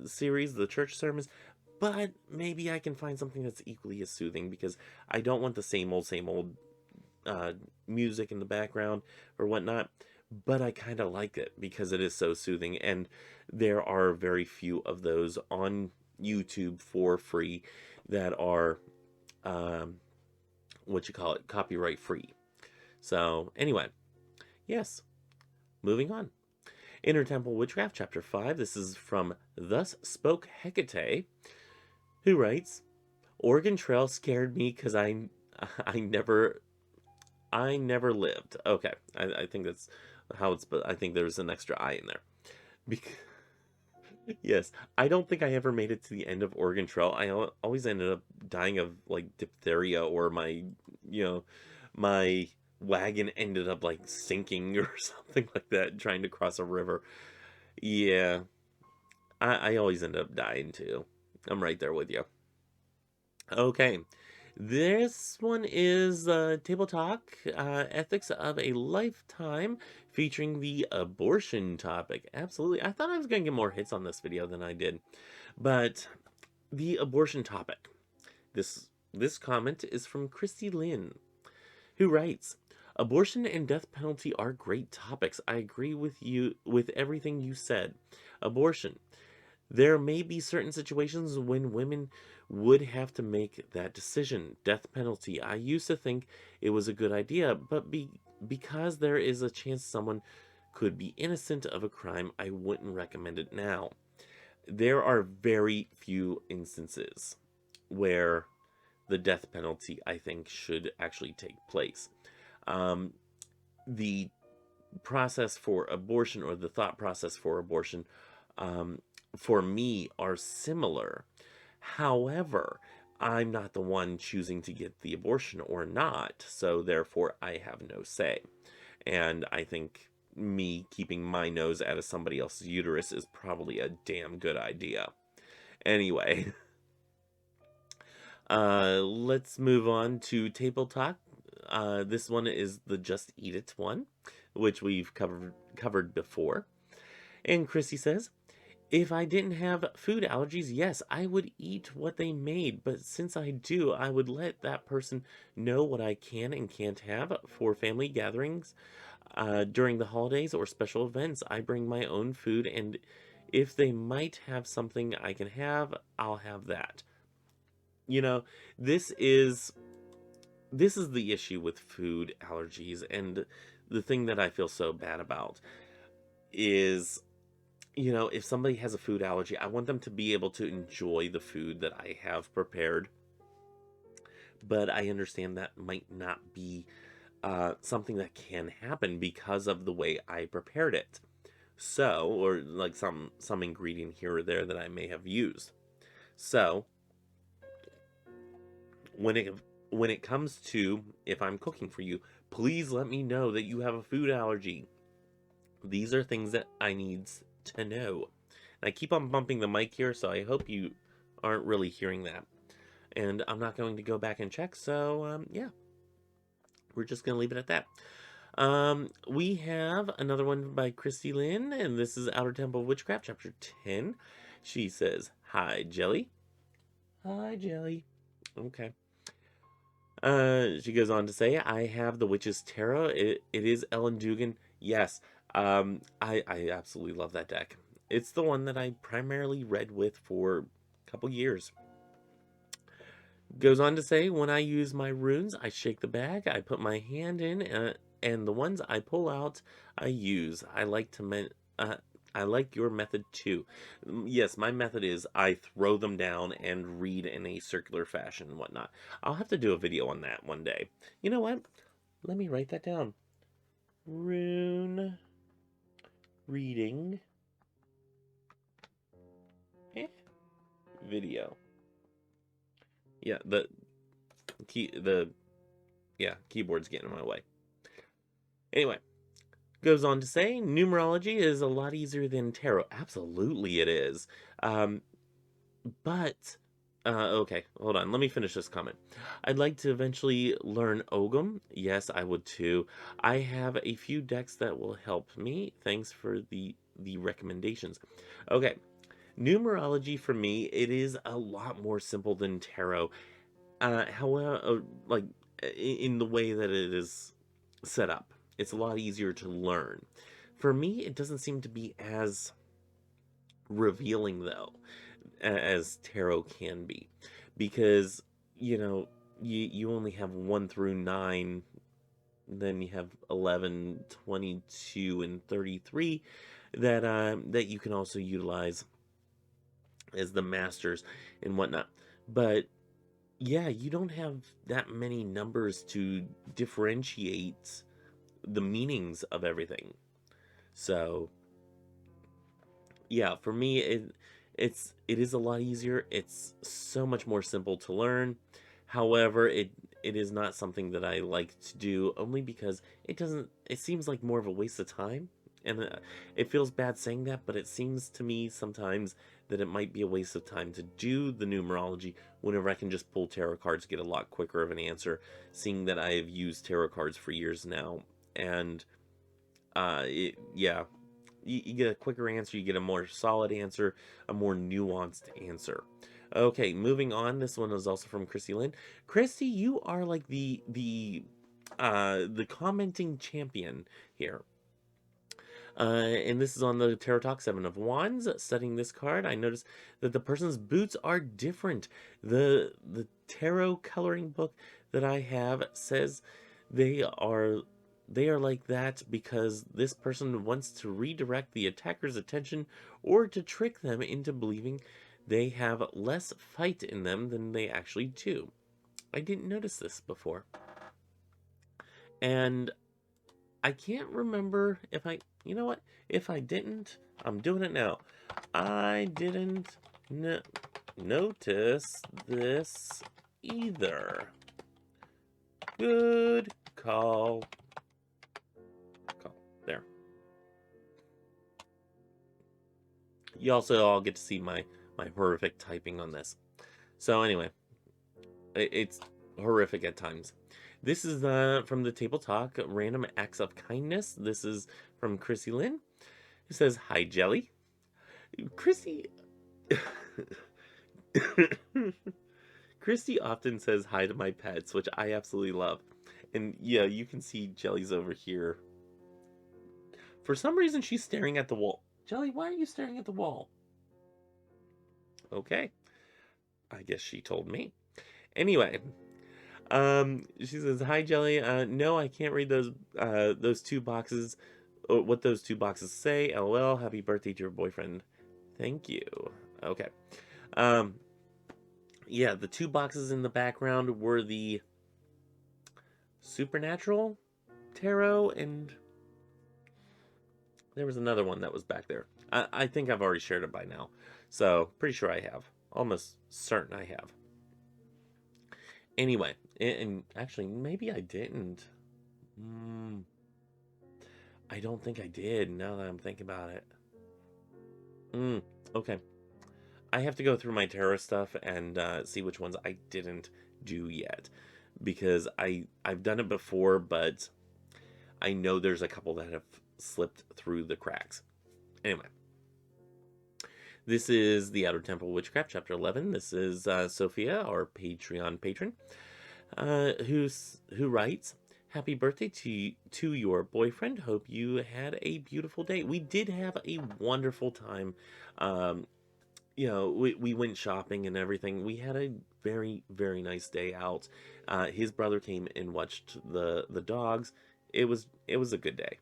series, the church sermons. But maybe I can find something that's equally as soothing, because I don't want the same old music in the background or whatnot. But I kind of like it because it is so soothing, and there are very few of those on YouTube for free that are, copyright free. So anyway, yes, moving on. Inner Temple Witchcraft, Chapter 5. This is from Thus Spoke Hecate, who writes, "Oregon Trail scared me because I never lived." Okay, I think that's how it's, but I think there's an extra I in there. Because, yes, I don't think I ever made it to the end of Oregon Trail. I always ended up dying of like diphtheria, or my wagon ended up like sinking or something like that trying to cross a river. Yeah, I always end up dying too. I'm right there with you. Okay, this one is Table Talk, Ethics of a Lifetime, featuring the abortion topic. Absolutely. I thought I was going to get more hits on this video than I did. But the abortion topic. This comment is from Lynn, who writes, "Abortion and death penalty are great topics. I agree with you with everything you said. Abortion. There may be certain situations when women would have to make that decision. Death penalty. I used to think it was a good idea, but because there is a chance someone could be innocent of a crime, I wouldn't recommend it now." There are very few instances where the death penalty, I think, should actually take place. The process for abortion, or the thought process for abortion, for me, are similar. However, I'm not the one choosing to get the abortion or not, so therefore I have no say. And I think me keeping my nose out of somebody else's uterus is probably a damn good idea. Anyway, let's move on to Table Talk. This one is the Just Eat It one, which we've covered before. And Kristie says, "If I didn't have food allergies, yes, I would eat what they made. But since I do, I would let that person know what I can and can't have for family gatherings. During the holidays or special events, I bring my own food, and if they might have something I can have, I'll have that." You know, this is the issue with food allergies, and the thing that I feel so bad about is, if somebody has a food allergy, I want them to be able to enjoy the food that I have prepared. But I understand that might not be something that can happen because of the way I prepared it. So, or like some ingredient here or there that I may have used. So, when it comes to, if I'm cooking for you, please let me know that you have a food allergy. These are things that I need to know. And I keep on bumping the mic here, so I hope you aren't really hearing that. And I'm not going to go back and check, so yeah. We're just going to leave it at that. We have another one by Lynn, and this is Outer Temple of Witchcraft, Chapter 10. She says, "Hi, Jelly." Hi, Jelly. Okay. She goes on to say, "I have the Witch's Tarot. It is Ellen Dugan. Yes. I absolutely love that deck. It's the one that I primarily read with for a couple years." Goes on to say, "When I use my runes, I shake the bag, I put my hand in, and the ones I pull out, I use. I like your method too." Yes, my method is I throw them down and read in a circular fashion and whatnot. I'll have to do a video on that one day. You know what? Let me write that down. Rune reading video. Yeah, keyboard's getting in my way. Anyway, goes on to say, numerology is a lot easier than tarot. Absolutely it is. But, okay, hold on. Let me finish this comment. "I'd like to eventually learn Ogum." Yes, I would too. "I have a few decks that will help me. Thanks for the recommendations." Okay, numerology for me, it is a lot more simple than tarot. However, like, in the way that it is set up, it's a lot easier to learn. For me, it doesn't seem to be as revealing, though, as tarot can be, because, you only have 1 through 9, then you have 11, 22, and 33 that you can also utilize as the masters and whatnot. But yeah, you don't have that many numbers to differentiate the meanings of everything. So yeah, for me, it is a lot easier. It's so much more simple to learn. However, it is not something that I like to do, only because it seems like more of a waste of time. And it feels bad saying that, but it seems to me sometimes that it might be a waste of time to do the numerology whenever I can just pull tarot cards, get a lot quicker of an answer, seeing that I have used tarot cards for years now. And yeah, you get a quicker answer, you get a more solid answer, a more nuanced answer. Okay, moving on. This one is also from Lynn. Kristie, you are like the commenting champion here. And this is on the Tarot Talk 7 of Wands. Studying this card, I noticed that the person's boots are different. The tarot coloring book that I have says they are like that because this person wants to redirect the attacker's attention or to trick them into believing they have less fight in them than they actually do. I didn't notice this before. And I can't remember if you know what? If I didn't, I'm doing it now. I didn't notice this either. Good call. There. You also all get to see my horrific typing on this. So anyway, it's horrific at times. This is from the Table Talk, Random Acts of Kindness. This is from Lynn, who says, "Hi, Jelly." Kristie... Kristie often says hi to my pets, which I absolutely love. And yeah, you can see Jelly's over here. For some reason, she's staring at the wall. Jelly, why are you staring at the wall? Okay. I guess she told me. Anyway, she says, "Hi, Jelly. No, I can't read those 2 boxes. What those 2 boxes say. LOL. Happy birthday to your boyfriend." Thank you. Okay. Yeah, the 2 boxes in the background were the Supernatural Tarot, and there was another one that was back there. I think I've already shared it by now, so pretty sure I have. Almost certain I have. Anyway, and actually, maybe I didn't. I don't think I did, now that I'm thinking about it. Okay. I have to go through my tarot stuff and see which ones I didn't do yet. Because I've done it before, but I know there's a couple that have slipped through the cracks. Anyway, this is the Outer Temple Witchcraft, Chapter 11. This is Sophia, our Patreon patron, who writes, "Happy birthday to your boyfriend. Hope you had a beautiful day." We did have a wonderful time. We went shopping and everything. We had a very, very nice day out. His brother came and watched the dogs. It was a good day.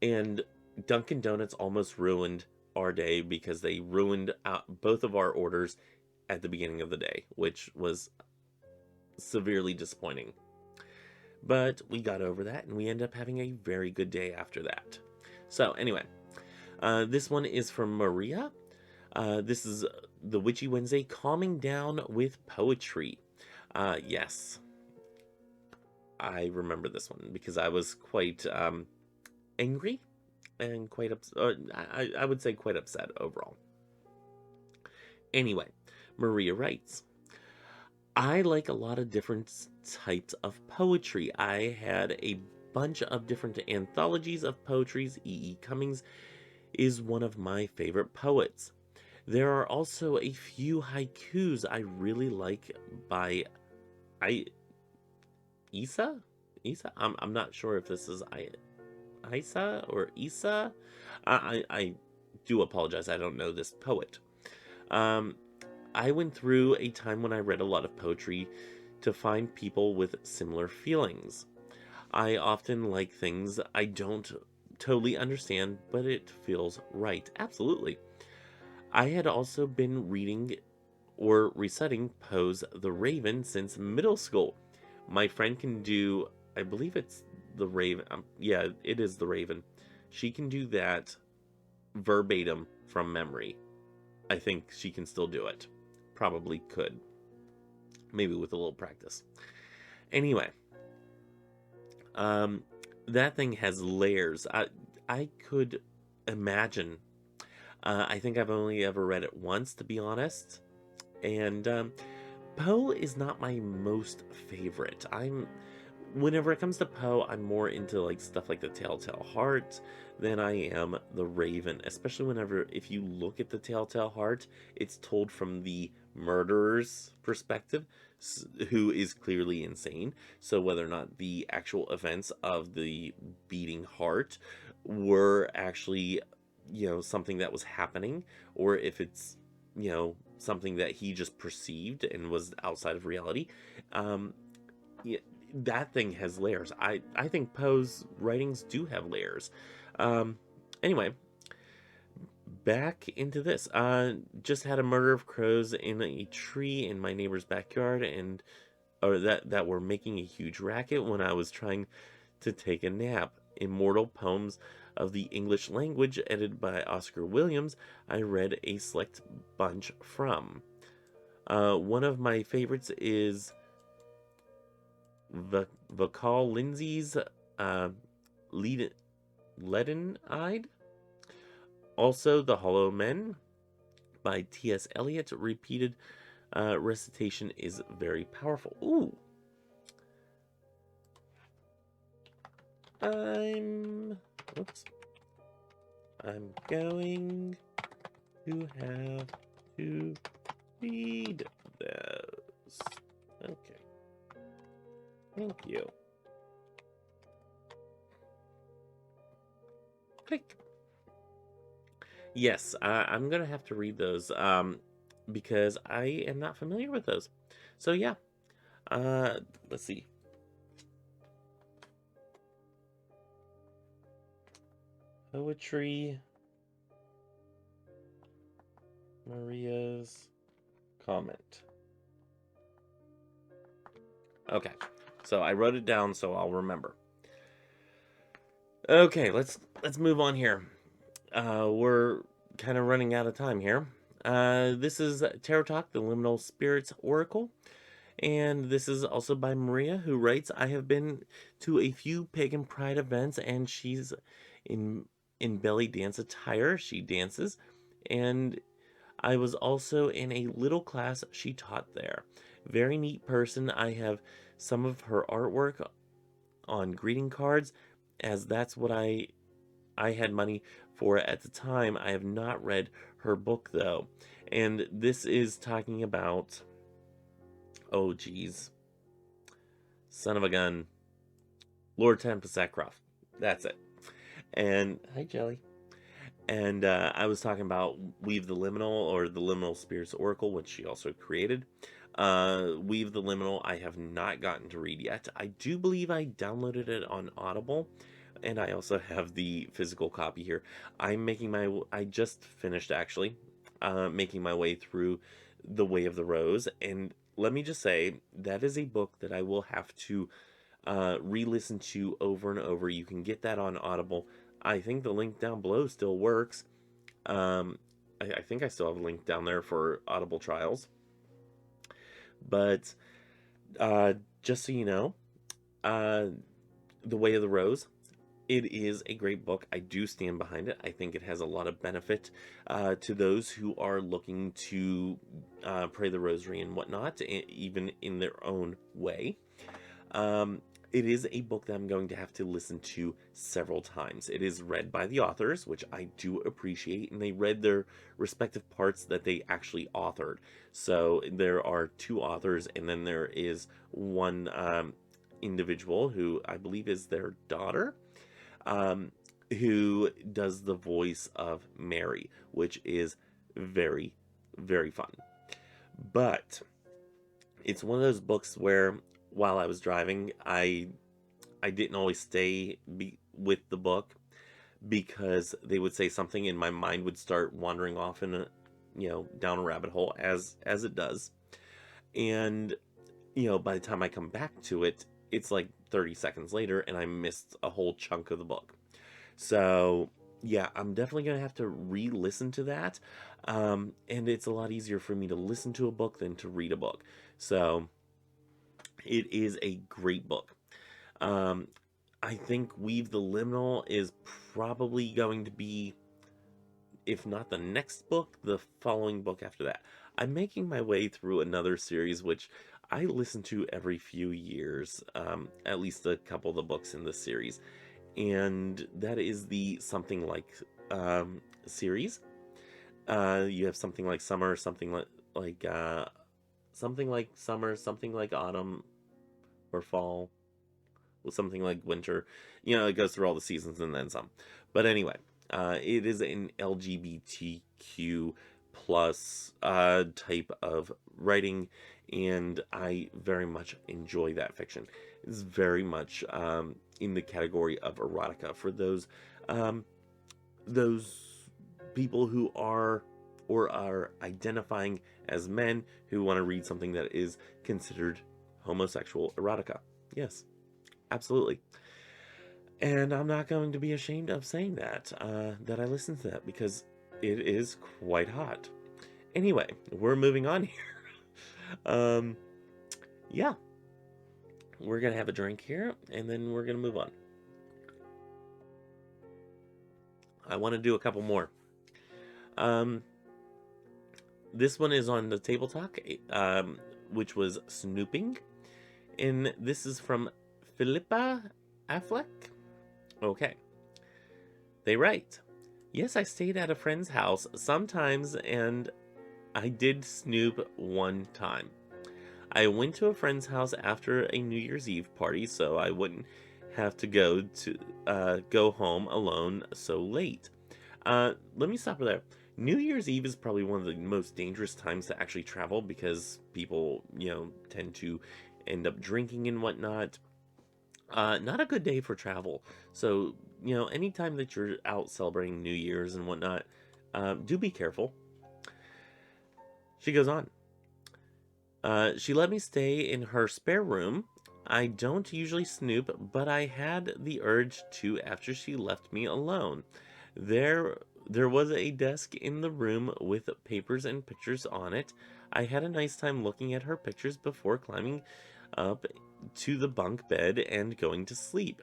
And Dunkin' Donuts almost ruined our day because they ruined both of our orders at the beginning of the day, which was severely disappointing. But we got over that, and we ended up having a very good day after that. So anyway, this one is from Maria. This is the Witchy Wednesday, calming down with poetry. Yes, I remember this one because I was quite angry and quite I would say quite upset overall. Anyway, Maria writes, "I like a lot of different types of poetry. I had a bunch of different anthologies of poetries. E. Cummings is one of my favorite poets. There are also a few haikus I really like by Isa? I'm not sure if this is Isa or Isa. I do apologize. I don't know this poet. I went through a time when I read a lot of poetry to find people with similar feelings. I often like things I don't totally understand, but it feels right." Absolutely. I had also been reading or reciting Poe's The Raven since middle school. My friend can do, I believe it's The Raven. Yeah, it is The Raven. She can do that verbatim from memory. I think she can still do it. Probably could. Maybe with a little practice. Anyway, that thing has layers. I could imagine. I think I've only ever read it once, to be honest. And Poe is not my most favorite. Whenever it comes to Poe, I'm more into like stuff like the Telltale Heart than I am the Raven. Especially if you look at the Telltale Heart, it's told from the murderer's perspective, who is clearly insane. So whether or not the actual events of the beating heart were actually, something that was happening, or if it's, something that he just perceived and was outside of reality. Yeah, that thing has layers. I think Poe's writings do have layers. Anyway, back into this. Just had a murder of crows in a tree in my neighbor's backyard, or that were making a huge racket when I was trying to take a nap. Immortal poems of the English language, edited by Oscar Williams, I read a select bunch from. One of my favorites is Vakal Lindsay's Leaden-Eyed. Also, The Hollow Men by T.S. Eliot. Repeated recitation is very powerful. Ooh. I'm going to have to read those. Okay. Thank you. Click. Yes, I'm going to have to read those because I am not familiar with those. So yeah, let's see. Poetry. Maria's comment. Okay, so I wrote it down so I'll remember. Okay, let's move on here. We're kind of running out of time here. This is Tarot Talk, the Liminal Spirits Oracle. And this is also by Maria, who writes, "I have been to a few pagan pride events, and she's in belly dance attire. She dances. And I was also in a little class she taught there. Very neat person. I have some of her artwork on greeting cards, as that's what I had money for at the time. I have not read her book though. And this is talking about, oh geez, son of a gun, Lord Tempest Sackcroft. That's it. And hi Jelly. And I was talking about Weave the Liminal, or the Liminal Spirits Oracle, which she also created. Weave the Liminal, I have not gotten to read yet. I do believe I downloaded it on Audible, and I also have the physical copy here. I just finished actually, making my way through The Way of the Rose, and let me just say, that is a book that I will have to re-listen to over and over. You can get that on Audible. I think the link down below still works. I think I still have a link down there for Audible trials. But just so you know, The Way of the Rose, it is a great book. I do stand behind it. I think it has a lot of benefit to those who are looking to pray the rosary and whatnot, even in their own way. It is a book that I'm going to have to listen to several times. It is read by the authors, which I do appreciate, and they read their respective parts that they actually authored. So there are 2 authors, and then there is one individual who I believe is their daughter, who does the voice of Mary, which is very, very fun. But it's one of those books where, while I was driving, I didn't always stay with the book, because they would say something and my mind would start wandering off in down a rabbit hole, as it does. And by the time I come back to it, it's like 30 seconds later and I missed a whole chunk of the book. So yeah, I'm definitely gonna have to re-listen to that. And it's a lot easier for me to listen to a book than to read a book. So it is a great book. I think Weave the Liminal is probably going to be, if not the next book, the following book after that. I'm making my way through another series which I listen to every few years, at least a couple of the books in this series, and that is the Something Like series. You have Something Like Summer, something like summer, something like autumn or fall, with something like winter. It goes through all the seasons and then some. But anyway, it is an LGBTQ plus type of writing, and I very much enjoy that fiction. It's very much in the category of erotica for those people who are or are identifying as men who want to read something that is considered homosexual erotica. Yes, absolutely. And I'm not going to be ashamed of saying that I listen to that, because it is quite hot. Anyway, we're moving on here. Yeah, we're gonna have a drink here, and then we're gonna move on. I want to do a couple more. This one is on the Table Talk, which was Snooping, and this is from Philippa Affleck. Okay. They write, "Yes, I stayed at a friend's house sometimes, and I did snoop one time. I went to a friend's house after a New Year's Eve party, so I wouldn't have to go home alone so late." Let me stop there. New Year's Eve is probably one of the most dangerous times to actually travel, because people, tend to end up drinking and whatnot. Not a good day for travel. So, anytime that you're out celebrating New Year's and whatnot, do be careful. She goes on. She let me stay in her spare room. I don't usually snoop, but I had the urge to after she left me alone. There was a desk in the room with papers and pictures on it. I had a nice time looking at her pictures before climbing up to the bunk bed and going to sleep.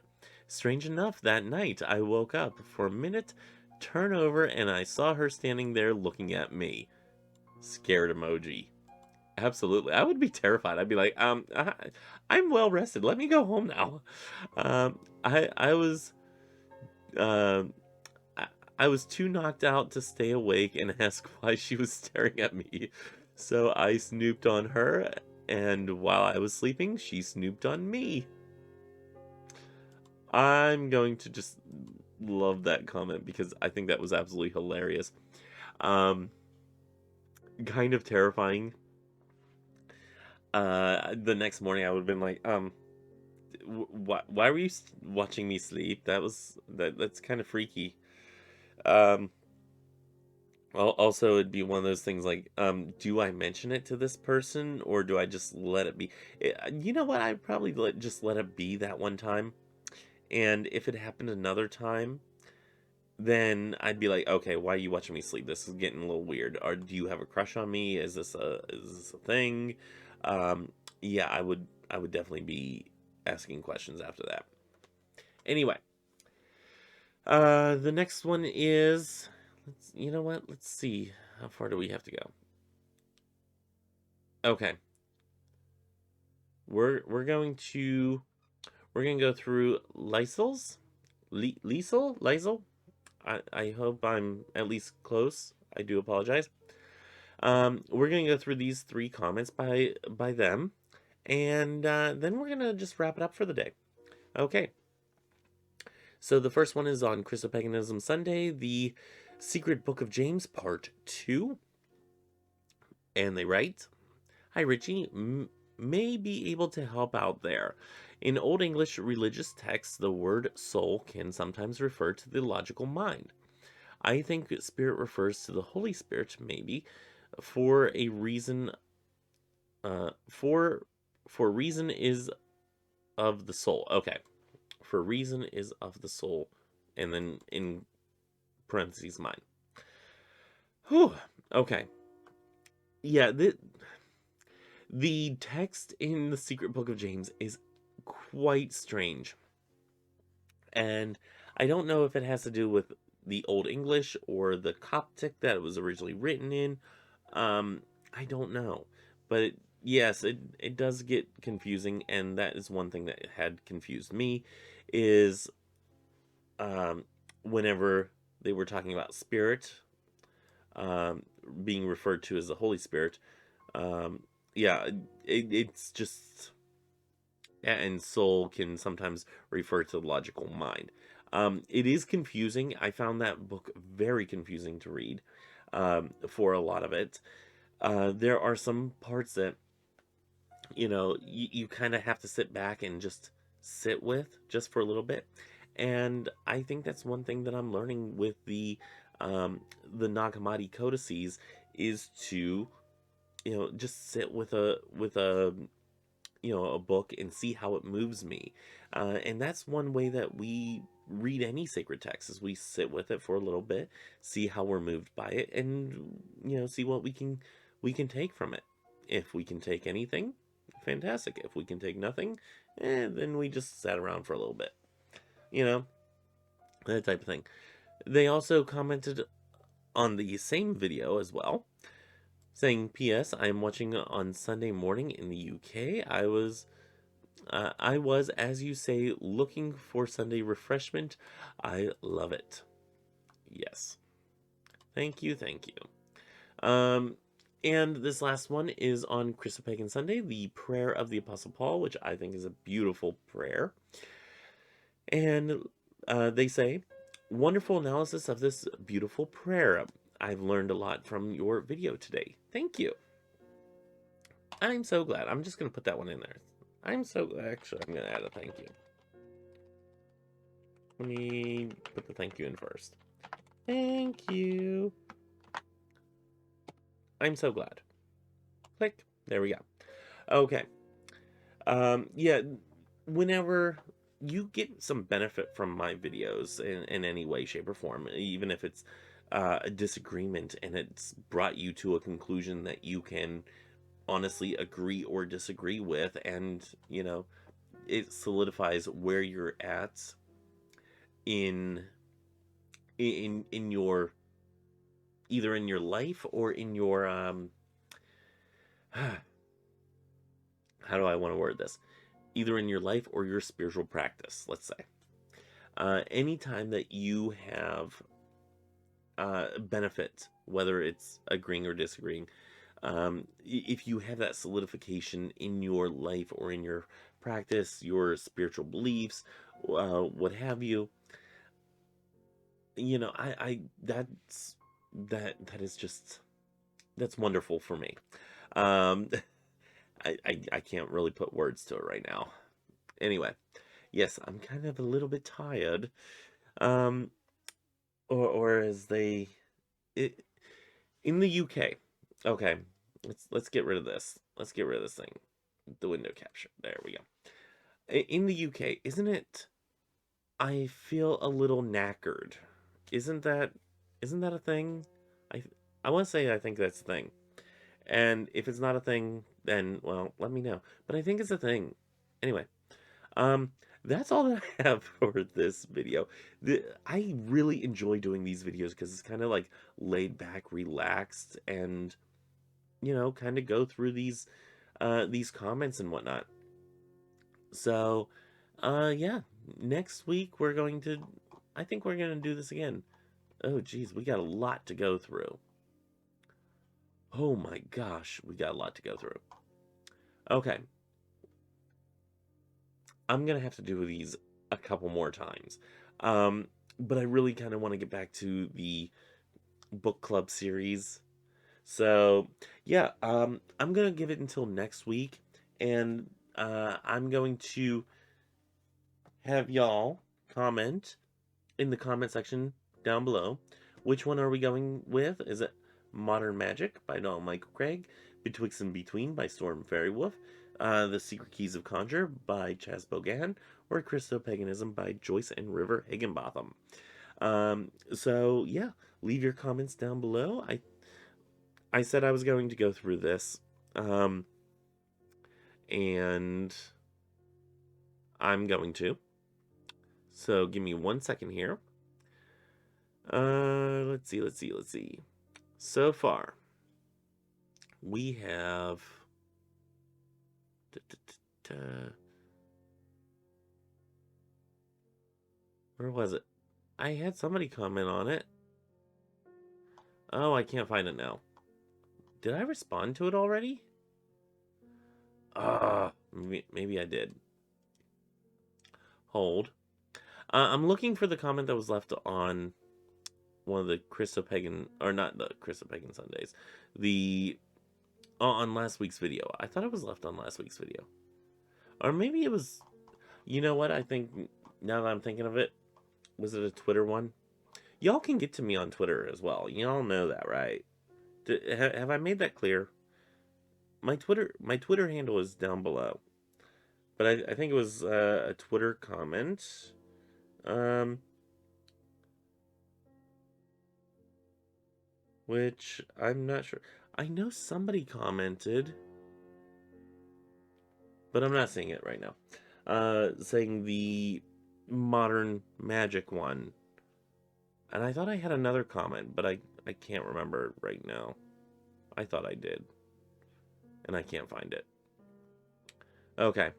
Strange enough, that night I woke up for a minute, turned over, and I saw her standing there looking at me. Scared emoji. Absolutely. I would be terrified. I'd be like, I'm well rested. Let me go home now. I was, um, I, I was too knocked out to stay awake and ask why she was staring at me. So I snooped on her, and while I was sleeping, she snooped on me. I'm going to just love that comment because I think that was absolutely hilarious. Um, Kind of terrifying. The next morning I would have been like, why were you watching me sleep? That's kind of freaky. Um, Also, it'd be one of those things like, do I mention it to this person or do I just let it be? You know what? I'd probably just let it be that one time. And if it happened another time, then I'd be like, okay, why are you watching me sleep? This is getting a little weird. Or do you have a crush on me? Is this a thing? Yeah, I would definitely be asking questions after that. Anyway, the next one is, you know what? Let's see. How far do we have to go? Okay. We're going to go through Lysel. I hope I'm at least close. I do apologize. We're gonna go through these three comments by them, and then we're gonna just wrap it up for the day. Okay. So the first one is on Christo-Paganism Sunday, the Secret Book of James, Part 2. And they write, "Hi Richie, may be able to help out there. In Old English religious texts, the word soul can sometimes refer to the logical mind. I think spirit refers to the Holy Spirit, maybe, for a reason. For reason is of the soul. Okay, for reason is of the soul, and then in parentheses, mind. Whew. Okay. Yeah. The text in the Secret Book of James is quite strange, and I don't know if it has to do with the Old English or the Coptic that it was originally written in. I don't know, but yes, it does get confusing, and that is one thing that had confused me, is um, whenever they were talking about spirit, um, being referred to as the Holy Spirit. Um, yeah, it's just, and soul can sometimes refer to the logical mind. It is confusing. I found that book very confusing to read for a lot of it. There are some parts that, you kind of have to sit back and just sit with just for a little bit. And I think that's one thing that I'm learning with the Nag Hammadi codices, is to, just sit with a book and see how it moves me. And that's one way that we read any sacred text, is we sit with it for a little bit, see how we're moved by it, and see what we can take from it. If we can take anything, fantastic. If we can take nothing, then we just sat around for a little bit. You know, that type of thing. They also commented on the same video as well, saying, "P.S. I am watching on Sunday morning in the UK. I was, as you say, looking for Sunday refreshment. I love it." Yes. Thank you, thank you. And this last one is on Christo-Pagan Sunday, the prayer of the Apostle Paul, which I think is a beautiful prayer. And they say, "Wonderful analysis of this beautiful prayer. I've learned a lot from your video today. Thank you." I'm so glad. I'm just going to put that one in there. Actually, I'm going to add a thank you. Let me put the thank you in first. Thank you. I'm so glad. Click. There we go. Okay. Yeah, whenever you get some benefit from my videos in any way, shape, or form, even if it's a disagreement and it's brought you to a conclusion that you can honestly agree or disagree with, and it solidifies where you're at in your, either in your life or in your how do I want to word this? Either in your life or your spiritual practice, let's say. Anytime that you have benefit, whether it's agreeing or disagreeing, if you have that solidification in your life or in your practice, your spiritual beliefs, what have you, that is just, that's wonderful for me. Um, I can't really put words to it right now. Anyway, yes, I'm kind of a little bit tired. Um, or as they, it, in the UK. Okay, let's get rid of this. Let's get rid of this thing. The window capture. There we go. In the UK, isn't it? I feel a little knackered. Isn't that? Isn't that a thing? I I want to say I think that's a thing. And if it's not a thing, then well, let me know. But I think it's a thing. Anyway, um, that's all that I have for this video. I really enjoy doing these videos because it's kind of like laid back, relaxed, and kind of go through these comments and whatnot. So, yeah, next week I think we're going to do this again. Oh, geez, we got a lot to go through. Oh my gosh, we got a lot to go through. Okay. I'm going to have to do these a couple more times. But I really kind of want to get back to the book club series. So, yeah, I'm going to give it until next week. And I'm going to have y'all comment in the comment section down below. Which one are we going with? Is it Modern Magic by Donald Michael Craig, Betwixt and Between by Storm Fairy Wolf, The Secret Keys of Conjure by Chaz Bogan, or Christo-Paganism by Joyce and River Higginbotham. So yeah, leave your comments down below. I said I was going to go through this, and I'm going to. So give me 1 second here. Let's see. So far, we have where was it? I had somebody comment on it. Oh, I can't find it now. Did I respond to it already? Maybe I did. Hold. I'm looking for the comment that was left on one of the Christo-Pagan, or not the Christo-Pagan Sundays, on last week's video. I thought it was left on last week's video. Or maybe it was, you know what, I think, now that I'm thinking of it, was it a Twitter one? Y'all can get to me on Twitter as well. Y'all know that, right? Have I made that clear? My Twitter handle is down below. But I think it was a Twitter comment. Which I'm not sure. I know somebody commented, but I'm not seeing it right now. Saying the Modern Magic one. And I thought I had another comment, but I can't remember right now. I thought I did. And I can't find it. Okay.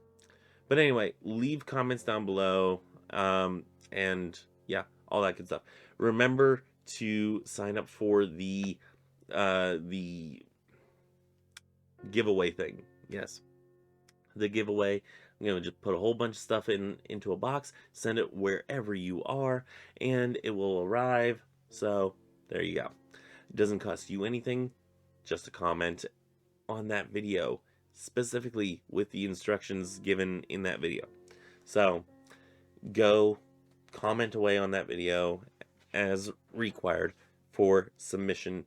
But anyway, leave comments down below. And yeah, all that good stuff. Remember to sign up for the giveaway thing. Yes. The giveaway. I'm going to just put a whole bunch of stuff into a box, send it wherever you are, and it will arrive. So, there you go. It doesn't cost you anything, just a comment on that video, specifically with the instructions given in that video. So, go comment away on that video as required for submission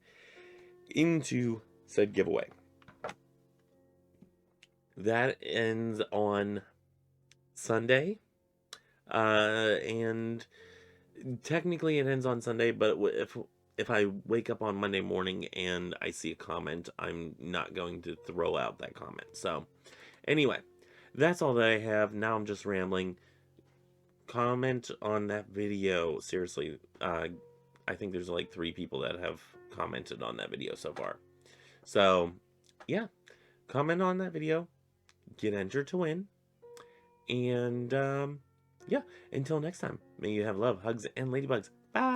into said giveaway. That ends on Sunday, and technically it ends on Sunday, but if I wake up on Monday morning and I see a comment, I'm not going to throw out that comment. So anyway, that's all that I have. Now I'm just rambling. Comment on that video. Seriously, I think there's like 3 people that have commented on that video so far. So yeah, comment on that video, get entered to win, and yeah, until next time, may you have love, hugs, and ladybugs. Bye!